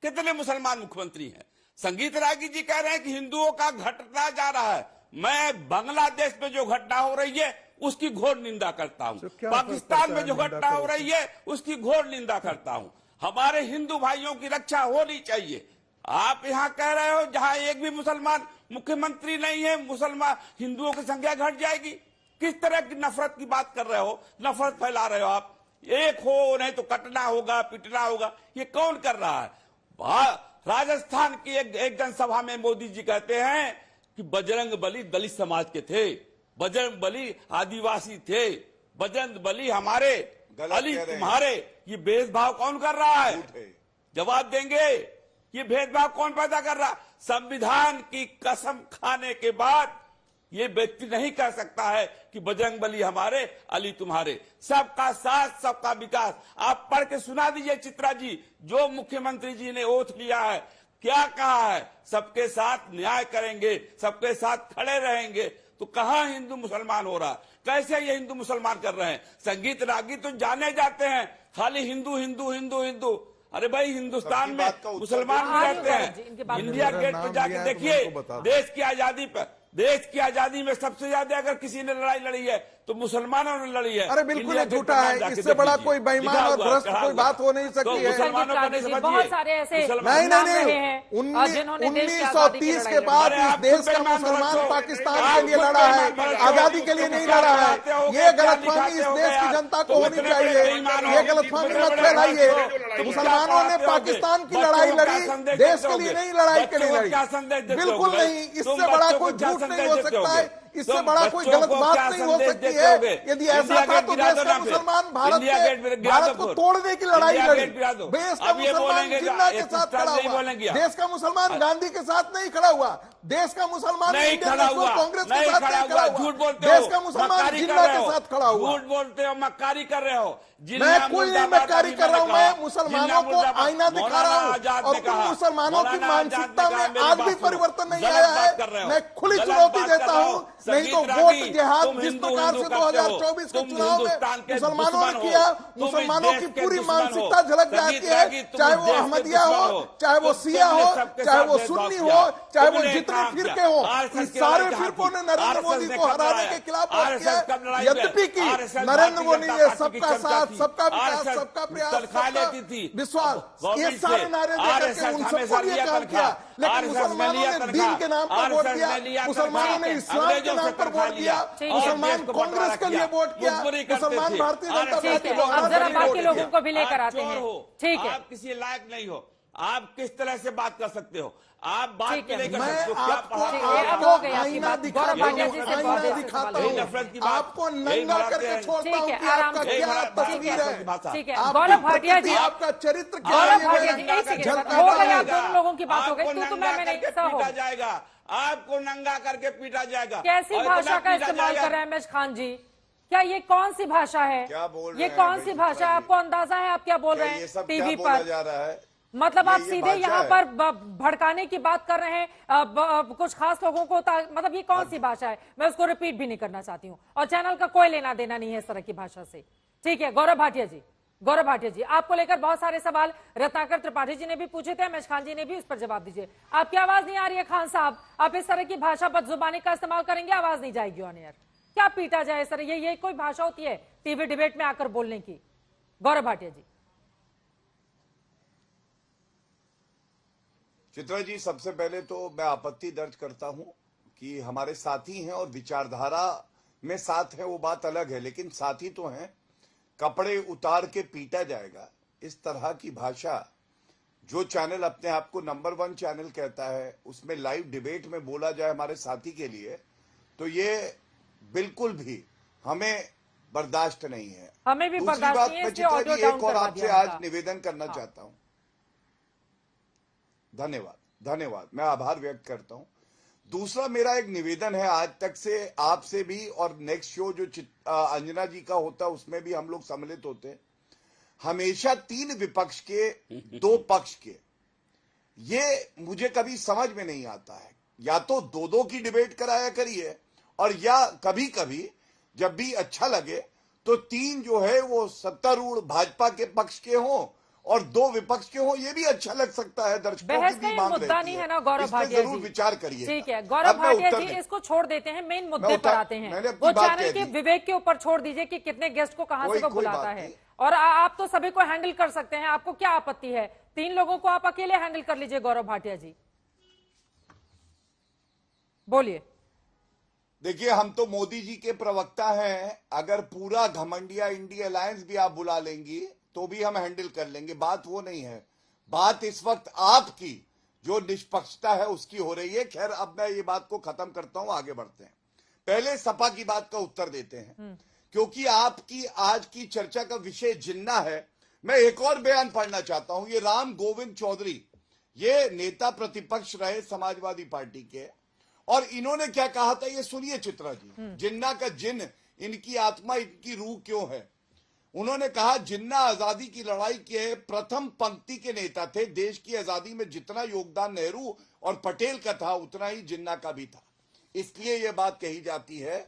कितने मुसलमान मुख्यमंत्री हैं? संगीत रागी जी कह रहे हैं कि हिंदुओं का घटना जा रहा है। मैं बांग्लादेश में जो घटना हो रही है उसकी घोर निंदा करता हूं। पाकिस्तान में जो घटना हो रही है उसकी घोर निंदा करता हूं। हमारे हिंदू भाइयों की रक्षा होनी चाहिए। आप यहाँ कह रहे हो जहां एक भी मुसलमान मुख्यमंत्री नहीं है, मुसलमान हिंदुओं की संख्या घट जाएगी। किस तरह की नफरत की बात कर रहे हो? नफरत फैला रहे हो आप। एक हो नहीं तो कटना होगा, पिटना होगा। ये कौन कर रहा है? राजस्थान की एक जनसभा में मोदी जी कहते हैं कि बजरंग बली दलित समाज के थे, बजरंग बली आदिवासी थे, बजरंग बली हमारे, अली तुम्हारे। ये भेदभाव कौन कर रहा है? जवाब देंगे। ये भेदभाव कौन पैदा कर रहा? संविधान की कसम खाने के बाद ये व्यक्ति नहीं कह सकता है कि बजरंग बली हमारे, अली तुम्हारे। सबका साथ, सबका विकास। आप पढ़ के सुना दीजिए चित्रा जी, जो मुख्यमंत्री जी ने ओथ लिया है क्या कहा है? सबके साथ न्याय करेंगे, सबके साथ खड़े रहेंगे। तो कहाँ हिंदू मुसलमान हो रहा, कैसे ये हिंदू मुसलमान कर रहे हैं? संगीत रागी तो जाने जाते हैं, खाली हिंदू हिंदू हिंदू हिंदू। अरे भाई हिंदुस्तान में मुसलमान भी रहते हैं। इंडिया गेट पे जाके देखिए, देश की आजादी पर, देश की आजादी में सबसे ज्यादा अगर किसी ने लड़ाई लड़ी है तो मुसलमानों ने लड़ी है। अरे बिल्कुल ये झूठा है, इससे बड़ा कोई बेईमान और भ्रष्ट कोई बात हो नहीं सकती है। मुसलमानों को नहीं समझिए, बहुत सारे ऐसे नहीं 1930 के बाद इस देश का मुसलमान पाकिस्तान के लिए लड़ा है, आजादी के लिए नहीं लड़ा है। ये गलतफहमी इस देश की जनता को होनी चाहिए, ये गलतफहमी मत फैलाइए। मुसलमानों ने पाकिस्तान की लड़ाई लड़ी, देश के लिए नहीं, लड़ाई के लिए लड़ी। बिल्कुल नहीं, इससे बड़ा कोई झूठ नहीं हो सकता है, इससे बड़ा कोई गलत बात नहीं हो सकती है। यदि ऐसा था तो देश का मुसलमान भारत को तोड़ने की लड़ाई लड़ी, देश का मुसलमान जिन्ना के साथ खड़ा हुआ, देश का मुसलमान गांधी के साथ नहीं खड़ा हुआ, देश का मुसलमान इंडियन नेशनल कांग्रेस के साथ नहीं खड़ा हुआ, देश का मुसलमान जिन्ना के साथ खड़ा हुआ। झूठ बोलते हो, मक्कारी कर रहे हो। मैं कोई नहीं मक्कारी कर रहा हूँ, मैं मुसलमानों को आईना दिखा रहा हूँ और तुम मुसलमानों की मानसिकता में आज भी परिवर्तन नहीं आया है। मैं खुली चुनौती देता हूँ, नहीं तो वोट जिहाद जिस प्रकार से 2024 के चुनाव में मुसलमानों ने किया, मुसलमानों की पूरी मानसिकता झलक जाती है, चाहे वो अहमदिया हो, चाहे वो शिया हो, चाहे वो सुन्नी हो, चाहे वो जितने फिरके हो, इन सारे फिरकों ने नरेंद्र मोदी को हराने के खिलाफ वोट किया। यद्यपि कि नरेंद्र मोदी ने सबका साथ, सबका विकास, सबका प्रयास, सबका विश्वास, ये सारे नारे देकर उन सबको लिए काम किया, लेकिन मुसलमानों ने दीन के नाम पर वोट दिया, मुसलमानों ने इस्लाम के नाम पर वोट दिया, मुसलमान कांग्रेस के लिए वोट किया, मुसलमान भारतीय जनता पार्टी को अब जरा बाकी लोगों को भी लेकर आते हैं। ठीक है, आप किसी लायक नहीं हो, आप किस तरह से बात कर सकते हो? आप बात नहीं कर सकते हो। आपको नंगा करके छोड़ता हूँ कि आपका क्या तस्वीर है, ठीक है। गौरव भाटिया जी, आपका चरित्र क्या गौरव है, भाटिया जी, हो गई, आप दोनों लोगों की बात हो गई, तू तो मैं नहीं, ऐसा हो पीटा जाएगा, आपको नंगा करके पीटा जाएगा। कैसी भाषा का इस्तेमाल कर रहे हैं एमएच खान जी? क्या ये कौन सी भाषा है? क्या बोल रहे ये हैं कौन सी भाषा है? आपको अंदाजा है आप क्या बोल रहे हैं टीवी पर? जा रहा है मतलब आप सीधे यहाँ पर भड़काने की बात कर रहे हैं कुछ खास लोगों को, मतलब ये कौन सी भाषा है? मैं उसको रिपीट भी नहीं करना चाहती हूँ और चैनल का कोई लेना देना नहीं है इस तरह की भाषा से। ठीक है गौरव भाटिया जी, गौरव भाटिया जी, आपको लेकर बहुत सारे सवाल रत्नाकर त्रिपाठी जी ने भी पूछे थे, एमएच खान जी ने भी, उस पर जवाब दीजिए। आपकी आवाज नहीं आ रही है खान साहब, आप इस तरह की भाषा बदजुबानी का इस्तेमाल करेंगे, आवाज नहीं जाएगी ऑन एयर। क्या पीटा जाए इस तरह? ये कोई भाषा होती है टीवी डिबेट में आकर बोलने की? गौरव भाटिया जी। चित्रा जी, सबसे पहले तो मैं आपत्ति दर्ज करता हूं कि हमारे साथी हैं और विचारधारा में साथ है, वो बात अलग है, लेकिन साथी तो हैं। कपड़े उतार के पीटा जाएगा, इस तरह की भाषा जो चैनल अपने आप को नंबर 1 चैनल कहता है, उसमें लाइव डिबेट में बोला जाए हमारे साथी के लिए, तो ये बिल्कुल भी हमें बर्दाश्त नहीं है। हमें भी दूसरी बर्दाश्त बात, नहीं है, मैं इसलिए चित्रा ऑडियो जी डाउन एक और करवा आपसे दिया आज होगा। निवेदन करना चाहता हूं। धन्यवाद, मैं आभार व्यक्त करता हूं। दूसरा मेरा एक निवेदन है, आज तक से आपसे भी और नेक्स्ट शो जो अंजना जी का होता है उसमें भी हम लोग सम्मिलित होते हैं, हमेशा 3 विपक्ष के 2 पक्ष के, ये मुझे कभी समझ में नहीं आता है। या तो 2-2 की डिबेट कराया करिए, और या कभी कभी जब भी अच्छा लगे तो 3 जो है वो सत्तारूढ़ भाजपा के पक्ष के हों और 2 विपक्ष के हों, ये भी अच्छा लग सकता है। दर्शकों की भी मांग मुद्दा नहीं है ना गौरव भाटिया जी, जरूर विचार करिए। ठीक है गौरव भाटिया जी, इसको छोड़ देते हैं, मेन मुद्दे पर आते हैं। वो चैनल के विवेक के ऊपर छोड़ दीजिए कि कितने गेस्ट को कहां से वो बुलाता है, और आप तो सभी को हैंडल कर सकते हैं, आपको क्या आपत्ति है? 3 लोगों को आप अकेले हैंडल कर लीजिए। गौरव भाटिया जी बोलिए। देखिए, हम तो मोदी जी के प्रवक्ता हैं, अगर पूरा घमंडिया इंडिया अलायंस भी आप बुला लेंगी तो भी हम हैंडल कर लेंगे, बात वो नहीं है। बात इस वक्त आपकी जो निष्पक्षता है उसकी हो रही है। खैर, अब मैं ये बात को खत्म करता हूं, आगे बढ़ते हैं। पहले सपा की बात का उत्तर देते हैं, क्योंकि आपकी आज की चर्चा का विषय जिन्ना है। मैं एक और बयान पढ़ना चाहता हूं। ये राम गोविंद चौधरी, ये नेता प्रतिपक्ष रहे समाजवादी पार्टी के, और इन्होंने क्या कहा था ये सुनिए चित्रा जी। जिन्ना का जिन, इनकी आत्मा, इनकी रूह क्यों है? उन्होंने कहा, जिन्ना आजादी की लड़ाई के प्रथम पंक्ति के नेता थे। देश की आजादी में जितना योगदान नेहरू और पटेल का था उतना ही जिन्ना का भी था। इसलिए यह बात कही जाती है,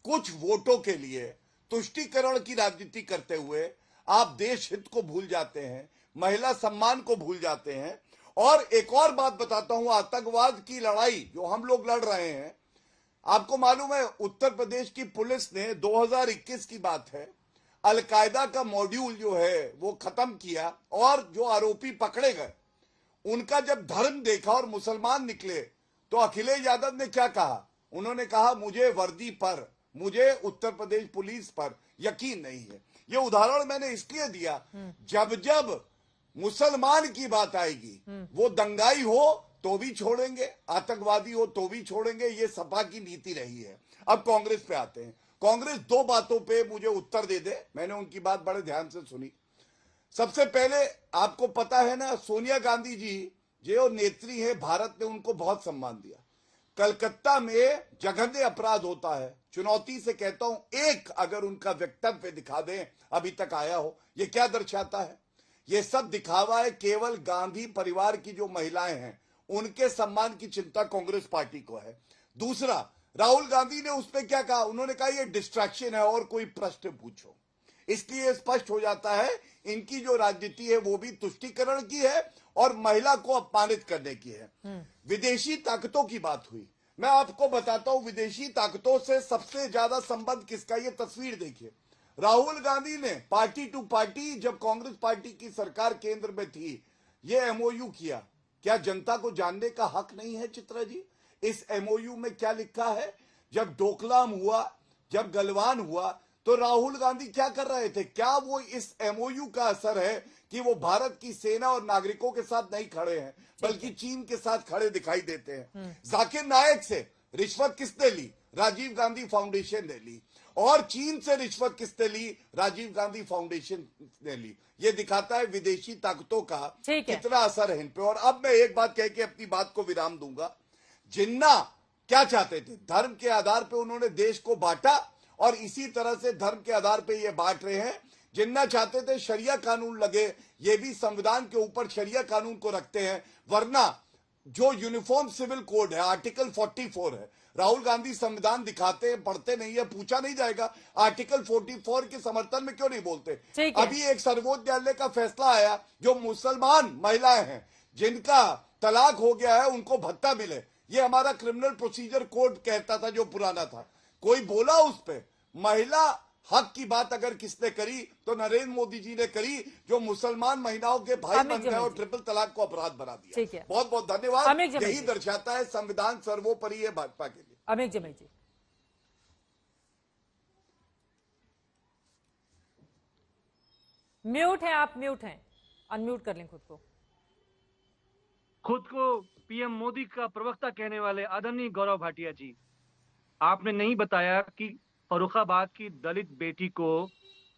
कुछ वोटों के लिए तुष्टीकरण की राजनीति करते हुए आप देश हित को भूल जाते हैं, महिला सम्मान को भूल जाते हैं। और एक और बात बताता हूं, आतंकवाद की लड़ाई जो हम लोग लड़ रहे हैं, आपको मालूम है उत्तर प्रदेश की पुलिस ने 2021 की बात है, अलकायदा का मॉड्यूल जो है वो खत्म किया और जो आरोपी पकड़े गए उनका जब धर्म देखा और मुसलमान निकले तो अखिलेश यादव ने क्या कहा? उन्होंने कहा मुझे वर्दी पर, मुझे उत्तर प्रदेश पुलिस पर यकीन नहीं है। ये उदाहरण मैंने इसलिए दिया, जब जब मुसलमान की बात आएगी वो दंगाई हो तो भी छोड़ेंगे, आतंकवादी हो तो भी छोड़ेंगे। ये सपा की नीति रही है। अब कांग्रेस पे आते हैं। कांग्रेस दो बातों पे मुझे उत्तर दे दे, मैंने उनकी बात बड़े ध्यान से सुनी। सबसे पहले आपको पता है ना, सोनिया गांधी जी जो नेत्री है, भारत ने उनको बहुत सम्मान दिया। कलकत्ता में जघन्य अपराध होता है, चुनौती से कहता हूं एक अगर उनका वक्तव्य दिखा दें अभी तक आया हो, ये क्या दर्शाता है? ये सब दिखावा है केवल गांधी परिवार की जो महिलाएं हैं उनके सम्मान की चिंता कांग्रेस पार्टी को है। दूसरा, राहुल गांधी ने उस पर क्या कहा? उन्होंने कहा ये डिस्ट्रैक्शन है और कोई प्रश्न पूछो। इसलिए स्पष्ट हो जाता है इनकी जो राजनीति है वो भी तुष्टीकरण की है और महिला को अपमानित करने की है। विदेशी ताकतों की बात हुई, मैं आपको बताता हूं विदेशी ताकतों से सबसे ज्यादा संबंध किसका? ये तस्वीर देखिए, राहुल गांधी ने पार्टी टू पार्टी, जब कांग्रेस पार्टी की सरकार केंद्र में थी, ये एमओयू किया। क्या जनता को जानने का हक नहीं है चित्रा जी? इस एमओयू में क्या लिखा है? जब डोकलाम हुआ, जब गलवान हुआ, तो राहुल गांधी क्या कर रहे थे? क्या वो इस एमओयू का असर है कि वो भारत की सेना और नागरिकों के साथ नहीं खड़े हैं बल्कि चीन के साथ खड़े दिखाई देते हैं? जाकिर नायक से रिश्वत किसने ली? राजीव गांधी फाउंडेशन ने ली। और चीन से रिश्वत किसने ली? राजीव गांधी फाउंडेशन ने ली। ये दिखाता है विदेशी ताकतों का कितना असर है इन पे। और अब मैं एक बात कह के अपनी बात को विराम दूंगा। जिन्ना क्या चाहते थे? धर्म के आधार पे उन्होंने देश को बांटा और इसी तरह से धर्म के आधार पे ये बांट रहे हैं। जिन्ना चाहते थे शरिया कानून लगे, ये भी संविधान के ऊपर शरिया कानून को रखते हैं, वरना जो यूनिफॉर्म सिविल कोड है आर्टिकल 44 है। राहुल गांधी संविधान दिखाते हैं, पढ़ते नहीं है, पूछा नहीं जाएगा आर्टिकल 44 के समर्थन में क्यों नहीं बोलते? अभी एक सर्वोच्च न्यायालय का फैसला आया, जो मुसलमान महिलाएं हैं जिनका तलाक हो गया है उनको भत्ता मिले। ये हमारा क्रिमिनल प्रोसीजर कोड कहता था जो पुराना था, कोई बोला उस पे? महिला हक की बात अगर किसने करी तो नरेंद्र मोदी जी ने करी, जो मुसलमान महिलाओं के भाई बन गए और ट्रिपल तलाक को अपराध बना दिया। बहुत बहुत धन्यवाद। यही दर्शाता है संविधान सर्वोपरि है भाजपा के लिए। अमित जमई जी, म्यूट हैं आप, म्यूट हैं, अनम्यूट कर लें खुद को। खुद को पीएम मोदी का प्रवक्ता कहने वाले आदरणीय गौरव भाटिया जी, आपने नहीं बताया कि फर्रुखाबाद की दलित बेटी को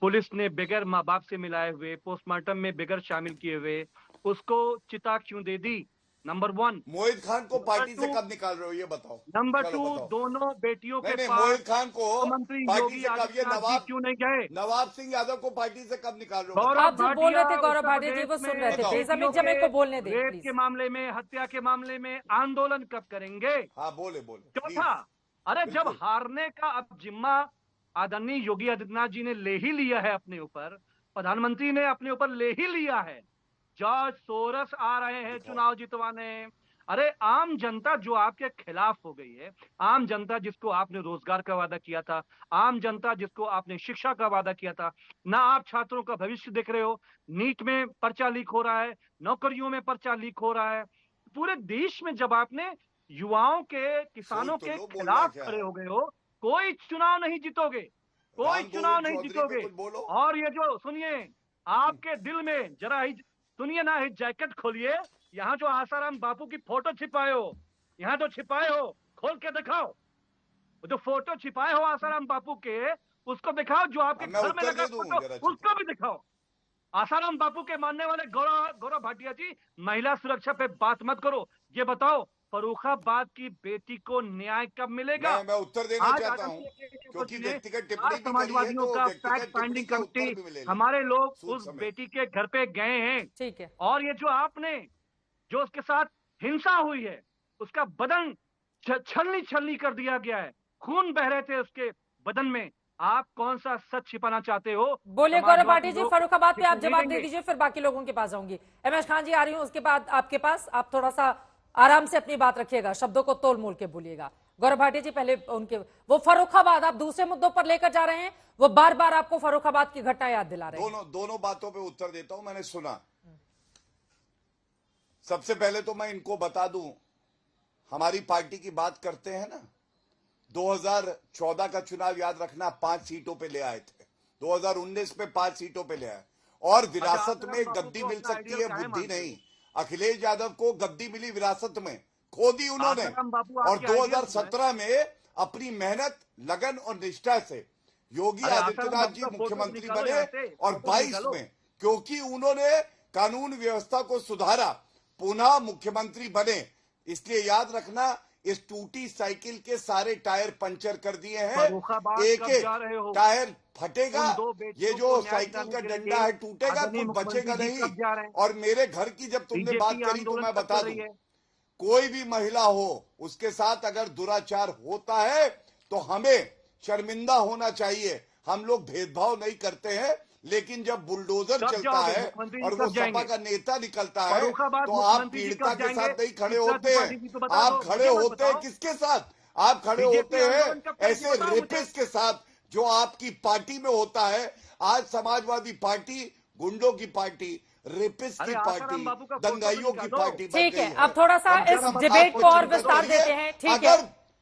पुलिस ने बगैर माँ बाप से मिलाए हुए, पोस्टमार्टम में बगैर शामिल किए हुए उसको चिता क्यों दे दी? नंबर 1। मोहित खान को पार्टी से कब निकाल रहे हो ये बताओ। नंबर 2, दोनों बेटियों के पास मोहित खान को पार्टी से कब, ये नवाब क्यों नहीं गए? नवाब सिंह यादव को पार्टी से कब निकाल रहे हो? आप जो बोल रहे थे गौरव भाटिया जी वो सुन रहे थे, प्लीज अमित जमई को बोलने दें। रेप के मामले में, हत्या के मामले में आंदोलन कब करेंगे? हाँ बोले। चौथा, अरे जब हारने का अब जिम्मा आदरणीय योगी आदित्यनाथ जी ने ले ही लिया है अपने ऊपर, प्रधानमंत्री ने अपने ऊपर ले ही लिया है, जॉर्ज सोरस आ रहे हैं चुनाव जितवाने। अरे आम जनता जो आपके खिलाफ हो गई है, आम जनता जिसको आपने रोजगार का वादा किया था, आम जनता जिसको आपने शिक्षा का वादा किया था, ना आप छात्रों का भविष्य देख रहे हो, नीट में पर्चा लीक हो रहा है, नौकरियों में पर्चा लीक हो रहा है। पूरे देश में जब आपने युवाओं के, किसानों के खिलाफ खड़े हो गए हो, कोई चुनाव नहीं जीतोगे, कोई चुनाव नहीं जीतोगे। और ये जो सुनिए, आपके दिल में जरा ही सुनिए ना, ही जैकेट खोलिए, यहाँ जो आसाराम बापू की फोटो छिपाए हो, यहाँ तो छिपाए हो, खोल के दिखाओ। जो फोटो छिपाए हो आसाराम बापू के, उसको दिखाओ। जो आपके घर में लगा फोटो, उसको भी दिखाओ। आसाराम बापू के मानने वाले गौरव भाटिया जी, महिला सुरक्षा पे बात मत करो। ये बताओ फर्रुखाबाद की बेटी को न्याय कब मिलेगा? मैं उत्तर देना चाहता हूं, क्योंकि व्यक्तिगत टिप्पणी समाजवादियों का फैक्ट फाइंडिंग कमेटी, हमारे लोग उस बेटी के घर पे गए हैं। ठीक है। और ये जो आपने, जो उसके साथ हिंसा हुई है, उसका बदन छलनी छलनी कर दिया गया है, खून बह रहे थे उसके बदन में। आप कौन सा सच छिपाना चाहते हो? बोले गौरव भाटी जी, फर्रुखाबाद पे आप नहीं जवाब दे देंगे। दीजिए, फिर बाकी लोगों के पास जाऊंगी। एमएस खान जी आ रही हूं, उसके बाद आपके पास। आप थोड़ा सा आराम से अपनी बात रखिएगा, शब्दों को तोल मोल के बोलिएगा। गौरव भाटी जी, पहले उनके वो फर्रुखाबाद आप दूसरे मुद्दों पर लेकर जा रहे हैं, वो बार बार आपको फर्रुखाबाद की घटना याद दिला रहे हैं। दोनों बातों पे उत्तर देता हूं। मैंने सुना। सबसे पहले तो मैं इनको बता दूं, हमारी पार्टी की बात करते हैं ना, 2014 का चुनाव याद रखना, 5 सीटों पे ले आए थे। 2019 में 5 सीटों पे ले आए। और विरासत में गद्दी मिल सकती है, बुद्धि नहीं। अखिलेश यादव को गद्दी मिली विरासत में, खो दी उन्होंने। और 2017 में अपनी मेहनत, लगन और निष्ठा से योगी आदित्यनाथ जी मुख्यमंत्री बने। और 22 में क्योंकि उन्होंने कानून व्यवस्था को सुधारा, पुनः मुख्यमंत्री बने। इसलिए याद रखना, इस टूटी साइकिल के सारे टायर पंचर कर दिए हैं। एक एक टायर फटेगा, ये जो साइकिल का डंडा है टूटेगा, कुछ बचेगा नहीं। और मेरे घर की जब तुमने बात करी तो मैं बता दूं, कोई भी महिला हो, उसके साथ अगर दुराचार होता है तो हमें शर्मिंदा होना चाहिए। हम लोग भेदभाव नहीं करते हैं, लेकिन जब बुलडोजर चलता है और वो सपा का नेता निकलता है तो आप पीड़िता के साथ नहीं खड़े होते हैं। आप खड़े होते हैं किसके साथ? आप खड़े होते हैं ऐसे रेपिस्ट के साथ जो आपकी पार्टी में होता है। आज समाजवादी पार्टी गुंडों की पार्टी, रेपिस्ट की पार्टी, दंगाइयों की पार्टी। ठीक है, अब थोड़ा सा इस डिबेट को और विस्तार देते हैं। ठीक है,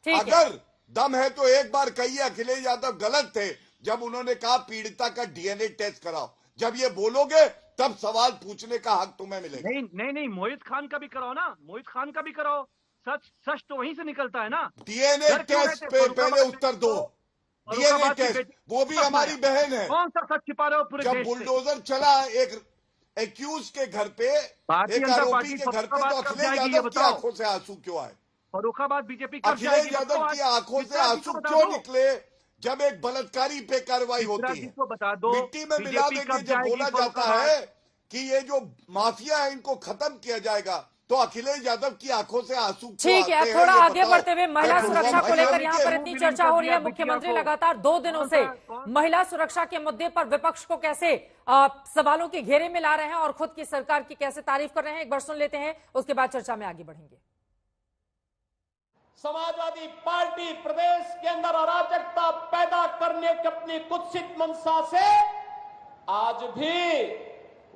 अगर दम है तो एक बार कहिए अखिलेश यादव गलत थे जब उन्होंने कहा पीड़िता का डीएनए टेस्ट कराओ। जब ये बोलोगे तब सवाल पूछने का हक तुम्हें मिलेगा। नहीं, मोहित खान का भी कराओ ना, मोहित खान का भी कराओ। सच तो वहीं से निकलता है ना। डीएनए टेस्ट पे पहले उत्तर दो। डीएनए टेस्ट, वो भी हमारी बहन है। कौन सा सच छिपा रहे हो पूरे देश से? जब बुलडोजर चला एक एक्यूज के घर पे, एक आरोपी के घर पे, तो अखिलेश यादव की आंखों से आंसू क्यों आए? फर्रुखाबाद बीजेपी अखिलेश यादव की आंखों से आंसू क्यों निकले जब एक बलात्कारी पे कार्रवाई होती है? मिट्टी में मिला देंगे जब बोला जाता है कि ये जो माफिया है इनको खत्म किया जाएगा, तो अखिलेश यादव की आंखों से आंसू। ठीक है, थोड़ा आगे बढ़ते हुए महिला सुरक्षा को लेकर यहाँ पर इतनी चर्चा हो रही है। मुख्यमंत्री लगातार 2 दिनों से महिला सुरक्षा के मुद्दे पर विपक्ष को कैसे सवालों के घेरे में ला रहे हैं और खुद की सरकार की कैसे तारीफ कर रहे हैं, एक बार सुन लेते हैं, उसके बाद चर्चा में आगे बढ़ेंगे। समाजवादी पार्टी प्रदेश के अंदर अराजकता पैदा करने की अपनी कुत्सित मंशा से आज भी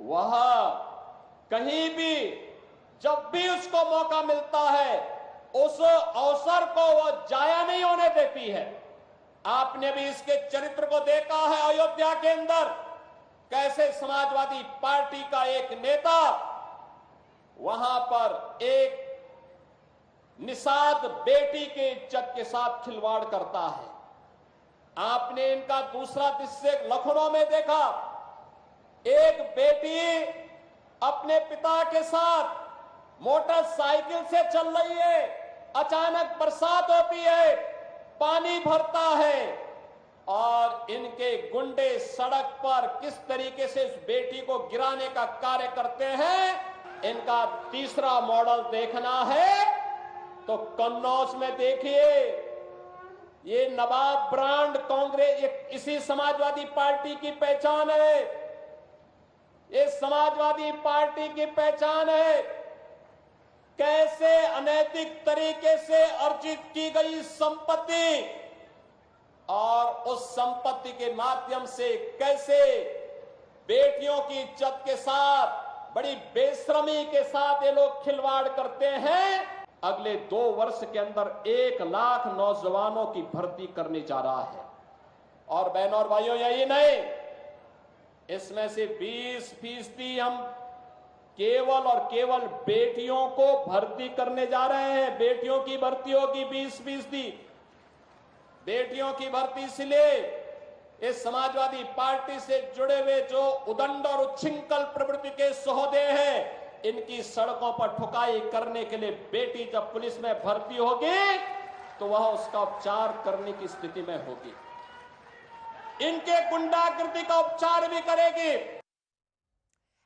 वह कहीं भी जब भी उसको मौका मिलता है उस अवसर को वह जाया नहीं होने देती है। आपने भी इसके चरित्र को देखा है अयोध्या के अंदर, कैसे समाजवादी पार्टी का एक नेता वहां पर एक निषाद बेटी के इज्जत के साथ खिलवाड़ करता है। आपने इनका दूसरा दृश्य लखनऊ में देखा, एक बेटी अपने पिता के साथ मोटरसाइकिल से चल रही है, अचानक बरसात होती है, पानी भरता है और इनके गुंडे सड़क पर किस तरीके से इस बेटी को गिराने का कार्य करते हैं। इनका तीसरा मॉडल देखना है तो कन्नौज में देखिए, ये नवाब ब्रांड कांग्रेस इसी समाजवादी पार्टी की पहचान है। ये समाजवादी पार्टी की पहचान है। कैसे अनैतिक तरीके से अर्जित की गई संपत्ति और उस संपत्ति के माध्यम से कैसे बेटियों की इज्जत के साथ बड़ी बेशर्मी के साथ ये लोग खिलवाड़ करते हैं। अगले 2 वर्ष के अंदर 1 लाख नौजवानों की भर्ती करने जा रहा है। और बहनों और भाइयों, यही नहीं, इसमें से 20% हम केवल और केवल बेटियों को भर्ती करने जा रहे हैं। बेटियों की भर्ती होगी 20%। बेटियों की भर्ती इसलिए इस समाजवादी पार्टी से जुड़े हुए जो उदंड और उच्छृंखल प्रवृत्ति के सहोदे हैं, इनकी सड़कों पर ठुकाई करने के लिए बेटी जब पुलिस में भर्ती होगी तो वह उसका उपचार करने की स्थिति में होगी, इनके गुंडागर्दी का उपचार भी करेगी।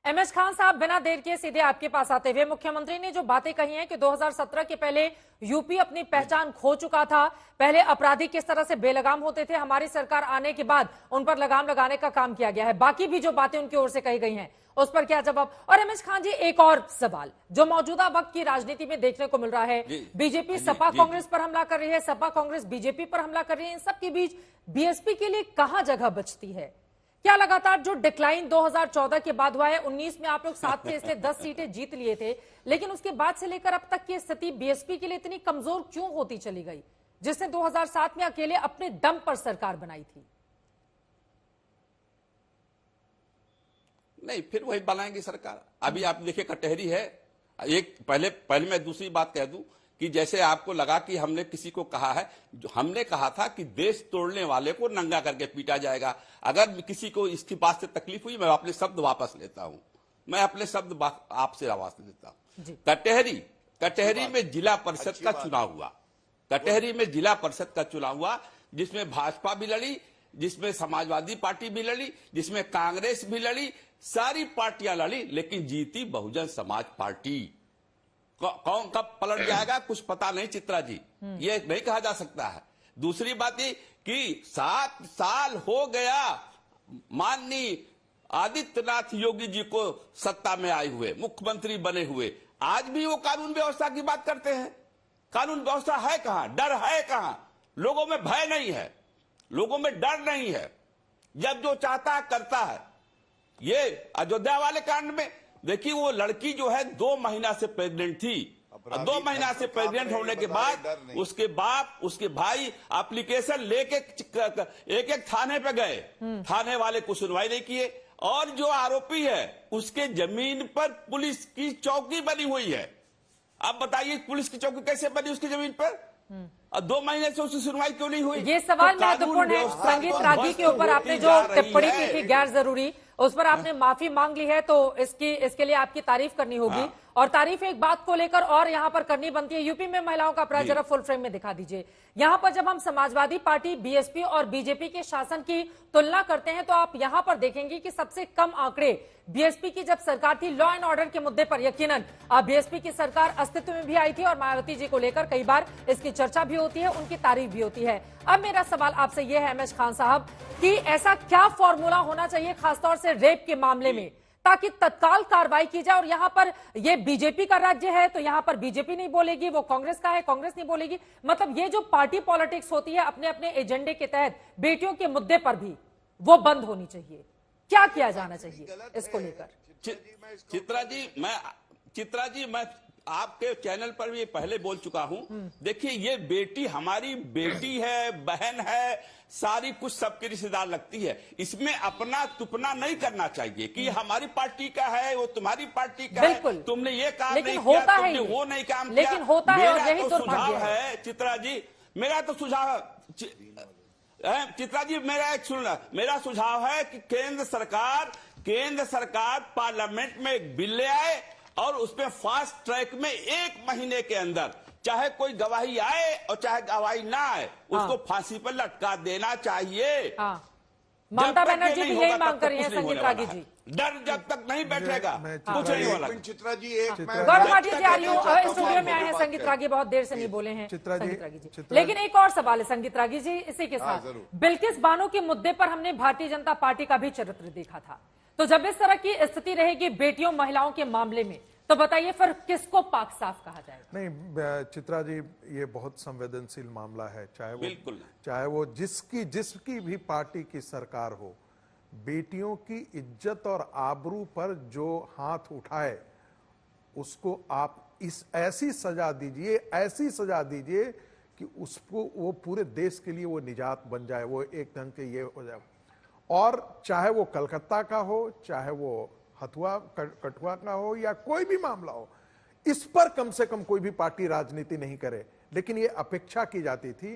एमएस खान साहब, बिना देर के सीधे आपके पास आते हुए, मुख्यमंत्री ने जो बातें कही हैं कि 2017 के पहले यूपी अपनी पहचान खो चुका था, पहले अपराधी किस तरह से बेलगाम होते थे, हमारी सरकार आने के बाद उन पर लगाम लगाने का काम किया गया है। बाकी भी जो बातें उनकी ओर से कही गई हैं उस पर क्या जवाब? और एमएस खान जी, एक और सवाल जो मौजूदा वक्त की राजनीति में देखने को मिल रहा है, बीजेपी सपा कांग्रेस पर हमला कर रही है, सपा कांग्रेस बीजेपी पर हमला कर रही है, इन सब के बीच बीएसपी के लिए कहां जगह बचती है? क्या लगातार जो डिक्लाइन 2014 के बाद हुआ है, 19 में आप लोग 7 से इसलिए 10 सीटें जीत लिए थे, लेकिन उसके बाद से लेकर अब तक की स्थिति बीएसपी के लिए इतनी कमजोर क्यों होती चली गई, जिसने 2007 में अकेले अपने दम पर सरकार बनाई थी? नहीं, फिर वही बनाएंगे सरकार। अभी आप देखिए, कटहरी है एक। पहले मैं दूसरी बात कह दूं कि जैसे आपको लगा कि हमने किसी को कहा है, हमने कहा था कि देश तोड़ने वाले को नंगा करके पीटा जाएगा। अगर किसी को इसकी बात से तकलीफ हुई, मैं अपने शब्द वापस लेता हूं, मैं अपने शब्द आपसे आवाज देता हूं। कटहरी में जिला परिषद का चुनाव हुआ, कटहरी में जिला परिषद का चुनाव हुआ, जिसमें भाजपा भी लड़ी, जिसमें समाजवादी पार्टी भी लड़ी, जिसमें कांग्रेस भी लड़ी, सारी पार्टियां लड़ी, लेकिन जीती बहुजन समाज पार्टी। कौन कब पलट जाएगा कुछ पता नहीं चित्रा जी, ये नहीं कहा जा सकता है। दूसरी बात ये कि 7 साल हो गया माननीय आदित्यनाथ योगी जी को सत्ता में आए हुए, मुख्यमंत्री बने हुए, आज भी वो कानून व्यवस्था की बात करते हैं। कानून व्यवस्था है कहां? डर है कहां? लोगों में भय नहीं है, लोगों में डर नहीं है, जब जो चाहता है करता है। ये अयोध्या वाले कांड में देखिए, वो लड़की जो है 2 महीना से प्रेग्नेंट थी, 2 महीना से प्रेग्नेंट होने के बाद उसके बाप, उसके भाई एप्लीकेशन लेके एक थाने पे गए, थाने वाले को सुनवाई नहीं किए, और जो आरोपी है उसके जमीन पर पुलिस की चौकी बनी हुई है। अब बताइए पुलिस की चौकी कैसे बनी उसकी जमीन पर? 2 महीने से उसकी सुनवाई क्यों नहीं हुई? ये सवाल महत्वपूर्ण है। संगीत रागी के ऊपर आपने जो टिप्पणी की थी गैर जरूरी, उस पर आपने माफी मांग ली है, तो इसके लिए आपकी तारीफ करनी होगी। और तारीफ एक बात को लेकर और यहाँ पर करनी बनती है, यूपी में महिलाओं का अपराध जरा फुल फ्रेम में दिखा दीजिए। यहाँ पर जब हम समाजवादी पार्टी, बीएसपी और बीजेपी के शासन की तुलना करते हैं तो आप यहाँ पर देखेंगे कि सबसे कम आंकड़े बीएसपी की जब सरकार थी लॉ एंड ऑर्डर के मुद्दे पर, यकीनन बीएसपी की सरकार अस्तित्व में भी आई थी और मायावती जी को लेकर कई बार इसकी चर्चा भी होती है, उनकी तारीफ भी होती है। अब मेरा सवाल आपसे यह है एमएस खान साहब कि ऐसा क्या फॉर्मूला होना चाहिए खासतौर से रेप के मामले में, ताकि तत्काल कार्रवाई की जाए? और यहां पर ये बीजेपी का राज्य है तो यहां पर बीजेपी नहीं बोलेगी, वो कांग्रेस का है, कांग्रेस नहीं बोलेगी। मतलब ये जो पार्टी पॉलिटिक्स होती है अपने अपने एजेंडे के तहत, बेटियों के मुद्दे पर भी वो बंद होनी चाहिए। क्या किया जाना चाहिए इसको लेकर? चित्रा जी, मैं आपके चैनल पर भी पहले बोल चुका हूं। देखिए, ये बेटी हमारी बेटी है, बहन है, सारी कुछ सबके रिश्तेदार लगती है। इसमें अपना तुपना नहीं करना चाहिए कि हमारी पार्टी का है, वो तुम्हारी पार्टी का है, तुमने ये काम नहीं किया, तुमने वो नहीं काम किया। लेकिन होता है, और यही तो सुझाव है चित्रा जी, मेरा तो सुझाव, चित्रा जी मेरा सुझाव है कि केंद्र सरकार पार्लियामेंट में एक बिल ले आए और उसमें फास्ट ट्रैक में 1 महीने के अंदर, चाहे कोई गवाही आए और चाहे गवाही ना आए, उसको फांसी पर लटका देना चाहिए। ममता बनर्जी भी यही मांग कर रही है। संगीत रागी जी, डर जब तक नहीं बैठेगा कुछ नहीं होगा। चित्रा जी, गौरव भाटिया जी स्टूडियो में आए हैं। संगीत रागी बहुत देर से नहीं बोले हैं। संगीत रागी जी, लेकिन एक और सवाल है संगीत रागी जी इसी के साथ। बिल्किस बानो के मुद्दे पर हमने भारतीय जनता पार्टी का भी चरित्र देखा था, तो जब इस तरह की स्थिति रहेगी बेटियों महिलाओं के मामले में, तो बताइए फिर किसको पाक साफ कहा जाएगा? नहीं चित्रा जी, ये बहुत संवेदनशील मामला है, चाहे वो जिसकी भी पार्टी की सरकार हो, बेटियों की इज्जत और आबरू पर जो हाथ उठाए उसको आप ऐसी सजा दीजिए कि उसको वो पूरे देश के लिए वो निजात बन जाए, वो एक ढंग के ये हो जाए। और चाहे वो कलकत्ता का हो, चाहे वो कठुआ का हो, या कोई भी मामला हो, इस पर कम से कम कोई भी पार्टी राजनीति नहीं करे। लेकिन ये अपेक्षा की जाती थी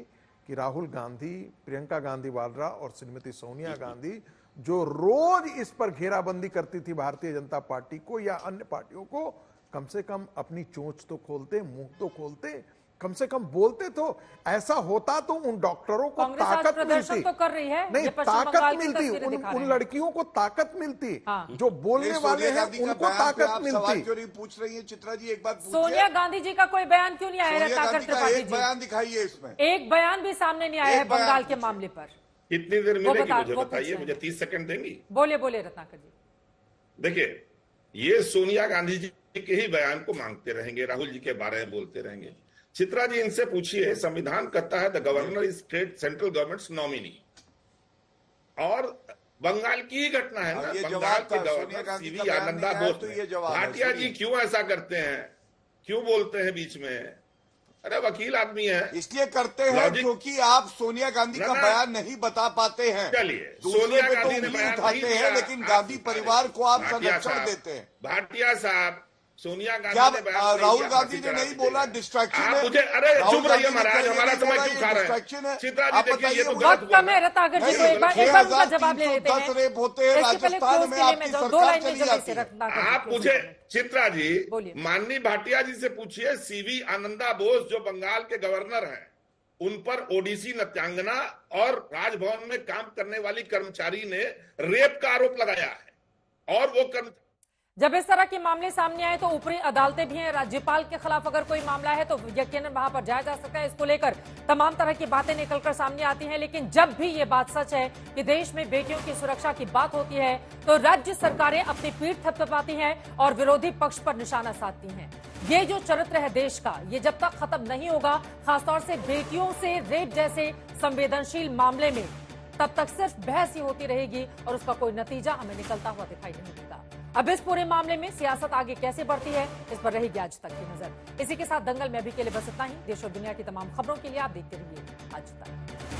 कि राहुल गांधी, प्रियंका गांधी वाड्रा और श्रीमती सोनिया गांधी जो रोज इस पर घेराबंदी करती थी भारतीय जनता पार्टी को या अन्य पार्टियों को, कम से कम अपनी चोंच तो खोलते, मुंह तो खोलते, कम से कम बोलते तो। ऐसा होता तो उन डॉक्टरों को कांग्रेस आज ताकत प्रदर्शन मिलती। तो कर रही है, नहीं, ये पश्चिम ताकत बंगाल की मिलती, तस्वीरें दिखा रहे उन हैं। लड़कियों को ताकत मिलती। हाँ। जो बोलने ये वाले सोनिया हैं गांधी का उनको बयान पे ताकत आप सवाल मिलती। क्यों नहीं पूछ रही है चित्रा जी? एक बात सोनिया गांधी जी का कोई बयान क्यों नहीं आया सोनिया रत्नाकर गांधी का त्रिपाठी एक जी? बयान दिखाइए इसमें। एक बयान भी सामने नहीं आया है एक बयान बंगाल के पूछिए। मामले पर। कितनी देर वो मिलेगी बता- मुझे वो बताइए, पूछ रहे मुझे हैं। 30 सेकंड देंगी? बोले बोले रत्नाकर जी। देखिए, ये सोनिया गांधी जी के ही बयान को मांगते रहेंगे, राहुल जी के बारे में बोलते रहेंगे। चित्रा जी इनसे पूछिए, संविधान कहता है the governor is state central governments nominee, और बंगाल की ही घटना है ना। ये बंगाल जवाब के था, सोनिया गवर्नर गांधी सीवी का बयान आनंदा नहीं आया, बोस तो ने। ये जवाब है, भाटिया जी सुनिए। क्यों ऐसा करते हैं, क्यों बोलते हैं बीच में? अरे वकील आदमी है, इसलिए करते हैं लॉजिक- क्योंकि आप सोनिया गांधी का ना, बयान नहीं बता पाते हैं। चलिए, दूसरे सोनिया पे तो गांधी ने उंगली बयान उठाते नहीं हैं, दिया, लेकिन आप गांधी सुना परिवार रहे। को आप भाटिया संरक्षण साहब, देते हैं। भाटिया साहब, सोनिया गांधी क्या ने बयान नहीं राहुल दिया, गांधी फांसी ने चढ़ा नहीं दी बोला जाएगी। डिस्ट्रैक्शन आप है? मुझे, अरे राहुल चुप रहिए गांधी ने महाराज, क्या ये हमारा नहीं समय बोला क्यों ये खा रहे डिस्ट्रैक्शन है? हैं? चित्रा जी आप देखिए, ये तो बताइए, वक्त गलत हुआ कम है ना। रत्नाकर जी को नहीं, एक बार उनका जवाब ले लेते हैं। 6,310 रेप होते हैं इसके पहले राजस्थान क्लोज में, के लिए आपकी मैं दो सरकार लाइन में चली जल्दी जाती से है। रत्नाकर जी आप close मुझे, करें। चित्रा जी, बोलिए। माननीय भाटिया जी से पूछिए, सीवी आनंदा बोस जो बंगाल के गवर्नर हैं, उन पर ओडीसी नृत्यांगना और राजभवन में काम करने वाली कर्मचारी ने रेप का आरोप लगाया है, और वो कर्मचारी जब इस तरह के मामले सामने आए तो ऊपरी अदालतें भी हैं। राज्यपाल के खिलाफ अगर कोई मामला है तो यकीनन वहां पर जाया जा सकता है। इसको लेकर तमाम तरह की बातें निकलकर सामने आती हैं, लेकिन जब भी ये बात सच है कि देश में बेटियों की सुरक्षा की बात होती है तो राज्य सरकारें अपनी पीठ थपथपाती हैं और विरोधी पक्ष पर निशाना साधती हैं। ये जो चरित्र है देश का, ये जब तक खत्म नहीं होगा, खासतौर से बेटियों से रेप जैसे संवेदनशील मामले में, तब तक सिर्फ बहस ही होती रहेगी और उसका कोई नतीजा हमें निकलता हुआ दिखाई नहीं देगा। अब इस पूरे मामले में सियासत आगे कैसे बढ़ती है, इस पर रहेगी आज तक की नजर। इसी के साथ दंगल में अभी के लिए बस इतना ही। देश और दुनिया की तमाम खबरों के लिए आप देखते रहिए आज तक।